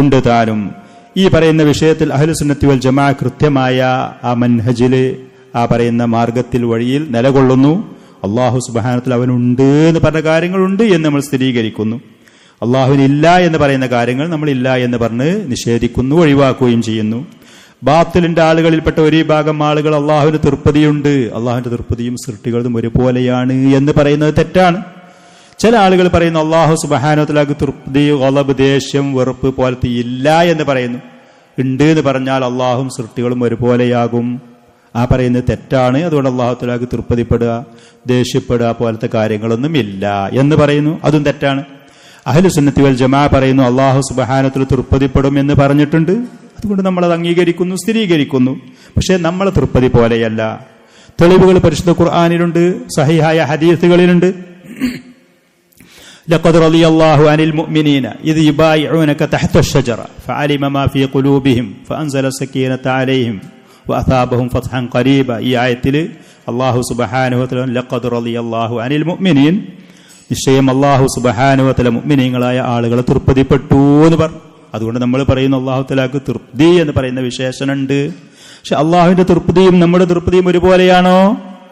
S1: ഉണ്ട് താനും. ഈ പറയുന്ന വിഷയത്തിൽ അഹ്ലുസുന്നത്തി വൽ ജമാഅ കൃത്യമായ ആ മൻഹജില്, ആ പറയുന്ന മാർഗത്തിൽ, വഴിയിൽ നിലകൊള്ളുന്നു. അള്ളാഹു സുബ്ഹാനഹു വ തആല അവനുണ്ട് എന്ന് പറഞ്ഞ കാര്യങ്ങളുണ്ട് എന്ന് നമ്മൾ സ്ഥിരീകരിക്കുന്നു. അള്ളാഹുവിനില്ല എന്ന് പറയുന്ന കാര്യങ്ങൾ നമ്മൾ ഇല്ല എന്ന് പറഞ്ഞ് നിഷേധിക്കുന്നു, ഒഴിവാക്കുകയും ചെയ്യുന്നു. ബാത്തിലിന്റെ ആളുകളിൽപ്പെട്ട ഒരു ഭാഗം ആളുകൾ അള്ളാഹുവിന് തൃപ്തിയുണ്ട്, അള്ളാഹുവിന്റെ തൃപ്തിയും സൃഷ്ടികളും ഒരുപോലെയാണ് എന്ന് പറയുന്നത് തെറ്റാണ്. ചില ആളുകൾ പറയുന്നു അള്ളാഹു സുബ്ഹാനഹു വ തആലക്ക് തൃപ്തി, ഗളബ്, ദേഷ്യം, വെറുപ്പ് പോലത്തെ ഇല്ല എന്ന് പറയുന്നു. ഉണ്ട് എന്ന് പറഞ്ഞാൽ അള്ളാഹും സൃഷ്ടികളും ഒരുപോലെയാകും. ആ പറയുന്നത് തെറ്റാണ്. അതുകൊണ്ട് അള്ളാഹു തആലക്ക് തൃപ്തിപ്പെടുക, ദേഷ്യപ്പെടുക പോലത്തെ കാര്യങ്ങളൊന്നും ഇല്ല എന്ന് പറയുന്നു. അതും തെറ്റാണ്. അഹ്ലുസുന്നത്തി വൽ ജമാഅ പറയുന്നു അള്ളാഹു സുബ്ഹാനഹു വ തആല തൃപ്തിപ്പെടും എന്ന് പറഞ്ഞിട്ടുണ്ട്. അതുകൊണ്ട് നമ്മളത് അംഗീകരിക്കുന്നു, സ്ഥിരീകരിക്കുന്നു. പക്ഷെ നമ്മളെ തൃപ്തി പോലെയല്ല. തെളിവുകൾ പരിശുദ്ധ ഖുർആനിലുണ്ട്, സഹിഹായ ഹദീസുകളിലുണ്ട്. لقد رضي الله عن المؤمنين إذ يبايعونك تحت الشجرة فعلم ما في قلوبهم فأنزل السكينة عليهم وأثابهم فتحا قريبا. ഈ ആയത്തിൽ അല്ലാഹു സുബ്ഹാനഹു വ തആല ലഖദ് റളിയല്ലാഹു അനിൽ മുഅ്മിനീൻ, നിശ്ചയം അല്ലാഹു സുബ്ഹാനഹു വ തആല മുഅ്മിനീങ്ങളായ ആളുകളെ തൃപ്തിപ്പെട്ടു എന്ന് പറഞ്ഞു. അതുകൊണ്ട് നമ്മൾ പറയുന്നു അല്ലാഹു തആലക്ക് തൃപ്തി എന്ന് പറയുന്ന വിശേഷണമുണ്ട്. പക്ഷെ അള്ളാഹുവിന്റെ തൃപ്തിയും നമ്മുടെ തൃപ്തിയും ഒരുപോലെയാണോ?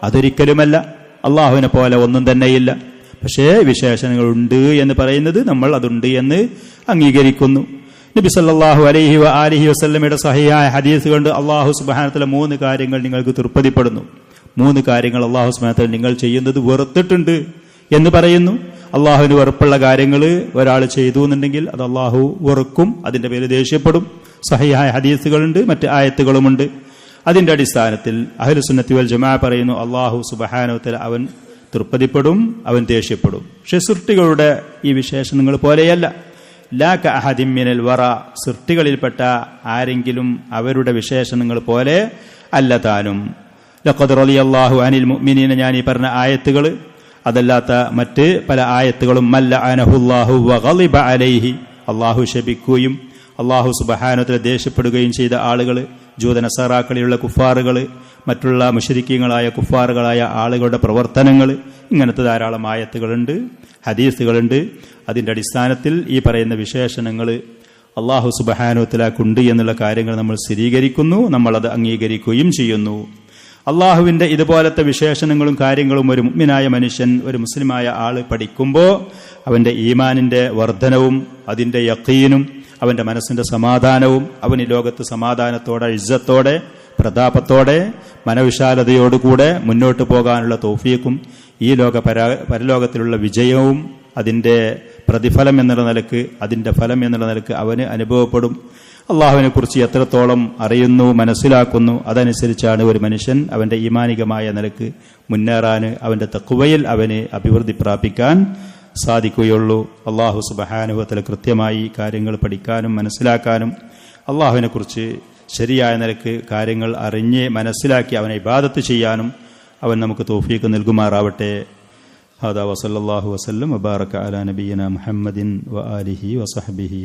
S1: അതൊരിക്കലുമല്ല. അള്ളാഹുവിനെ പോലെ ഒന്നും തന്നെയില്ല. പക്ഷേ വിശേഷണങ്ങൾ ഉണ്ട് എന്ന് പറയുന്നത് നമ്മൾ അതുണ്ട് എന്ന് അംഗീകരിക്കുന്നു. നബി സല്ലല്ലാഹു അലൈഹി വആലിഹി വസല്ലമയുടെ സഹിഹായ ഹദീസ് കൊണ്ട് അള്ളാഹു സുബ്ഹാനഹു വ തആല 3 കാര്യങ്ങൾ നിങ്ങൾക്ക് തൃപ്തിപ്പെടുന്നു. 3 കാര്യങ്ങൾ അള്ളാഹു സുബ്ഹാനഹു വ തആല നിങ്ങൾ ചെയ്യുന്നത് വെറുത്തിട്ടുണ്ട് എന്ന് പറയുന്നു. അള്ളാഹുവിന് വെറുപ്പുള്ള കാര്യങ്ങൾ ഒരാൾ ചെയ്തു എന്നുണ്ടെങ്കിൽ അത് അള്ളാഹു വെറുക്കും, അതിന്റെ പേര് ദേഷ്യപ്പെടും. സഹിഹായ ഹദീസുകളുണ്ട്, മറ്റ് ആയത്തുകളുമുണ്ട്. അതിന്റെ അടിസ്ഥാനത്തിൽ അഹ്ലുസുന്നത്തി വൽ ജമാഅ പറയുന്നു അള്ളാഹു സുബ്ഹാനഹു വ തആല അവൻ തൃപ്തിപ്പെടും, അവൻ ദേഷ്യപ്പെടും. പക്ഷെ സൃഷ്ടികളുടെ ഈ വിശേഷണങ്ങൾ പോലെയല്ല. ലാ കഅഹദിൻ മിനൽ വറ, സൃഷ്ടികളിൽപ്പെട്ട ആരെങ്കിലും അവരുടെ വിശേഷണങ്ങൾ പോലെ അല്ല താനും. ലഖദ് റളിയല്ലാഹു അനിൽ മുഅ്മിനീന, ഞാൻ ഈ പറഞ്ഞ ആയത്തുകൾ അതല്ലാത്ത മറ്റ് പല ആയത്തുകളും മല്ലഅനഹുല്ലാഹു വഗളിബ അലൈഹി, അള്ളാഹു ശപിക്കുകയും അള്ളാഹു സുബ്ഹാനഹു വ തആല ദേഷ്യപ്പെടുകയും ചെയ്ത ആളുകൾ, ജൂതനസാറാക്കളിലുള്ള കുഫാറുകൾ, മറ്റുള്ള മുശ്രിക്കീങ്ങളായ കുഫാറുകളായ ആളുകളുടെ പ്രവർത്തനങ്ങൾ, ഇങ്ങനത്തെ ധാരാളം ആയത്തുകളുണ്ട്, ഹദീസുകളുണ്ട്. അതിന്റെ അടിസ്ഥാനത്തിൽ ഈ പറയുന്ന വിശേഷണങ്ങൾ അള്ളാഹു സുബ്ഹാനഹു വ തആലക്കുണ്ട് എന്നുള്ള കാര്യങ്ങൾ നമ്മൾ സ്ഥിരീകരിക്കുന്നു, നമ്മളത് അംഗീകരിക്കുകയും ചെയ്യുന്നു. അള്ളാഹുവിന്റെ ഇതുപോലത്തെ വിശേഷണങ്ങളും കാര്യങ്ങളും ഒരു മുഅ്മിനായ മനുഷ്യൻ, ഒരു മുസ്ലിമായ ആള് പഠിക്കുമ്പോൾ അവന്റെ ഈമാനിന്റെ വർധനവും അതിന്റെ യഖീനും അവന്റെ മനസ്സിന്റെ സമാധാനവും അവൻ ഈ ലോകത്ത് സമാധാനത്തോടെ, ഇസ്സത്തോടെ, പ്രതാപത്തോടെ, മനവിശാലതയോടുകൂടെ മുന്നോട്ട് പോകാനുള്ള തൗഫീഖും ഈ പരലോകത്തിലുള്ള വിജയവും അതിന്റെ പ്രതിഫലം എന്നുള്ള നിലക്ക്, അതിന്റെ ഫലം എന്നുള്ള നിലക്ക് അവന് അനുഭവപ്പെടും. അള്ളാഹുവിനെ കുറിച്ച് എത്രത്തോളം അറിയുന്നു, മനസ്സിലാക്കുന്നു, അതനുസരിച്ചാണ് ഒരു മനുഷ്യൻ അവന്റെ ഈമാനികമായ നിലക്ക് മുന്നേറാൻ, അവന്റെ തഖ്വയിൽ അവന് അഭിവൃദ്ധി പ്രാപിക്കാൻ സാധിക്കുകയുള്ളൂ. അള്ളാഹു സുബ്ഹാനഹു വ തആല കൃത്യമായി കാര്യങ്ങൾ പഠിക്കാനും മനസ്സിലാക്കാനും അള്ളാഹുവിനെ കുറിച്ച് ശരിയായ നിലക്ക് കാര്യങ്ങൾ അറിഞ്ഞ് മനസ്സിലാക്കി അവനെ ഇബാദത്ത് ചെയ്യാനും അവൻ നമുക്ക് തൗഫീഖ് നൽകുമാറാവട്ടെ. ഹദാ വസല്ലല്ലാഹു വസല്ലം വബാറക അലാ നബിയിന മുഹമ്മദിൻ വആലിഹി വസഹ്ബിഹി.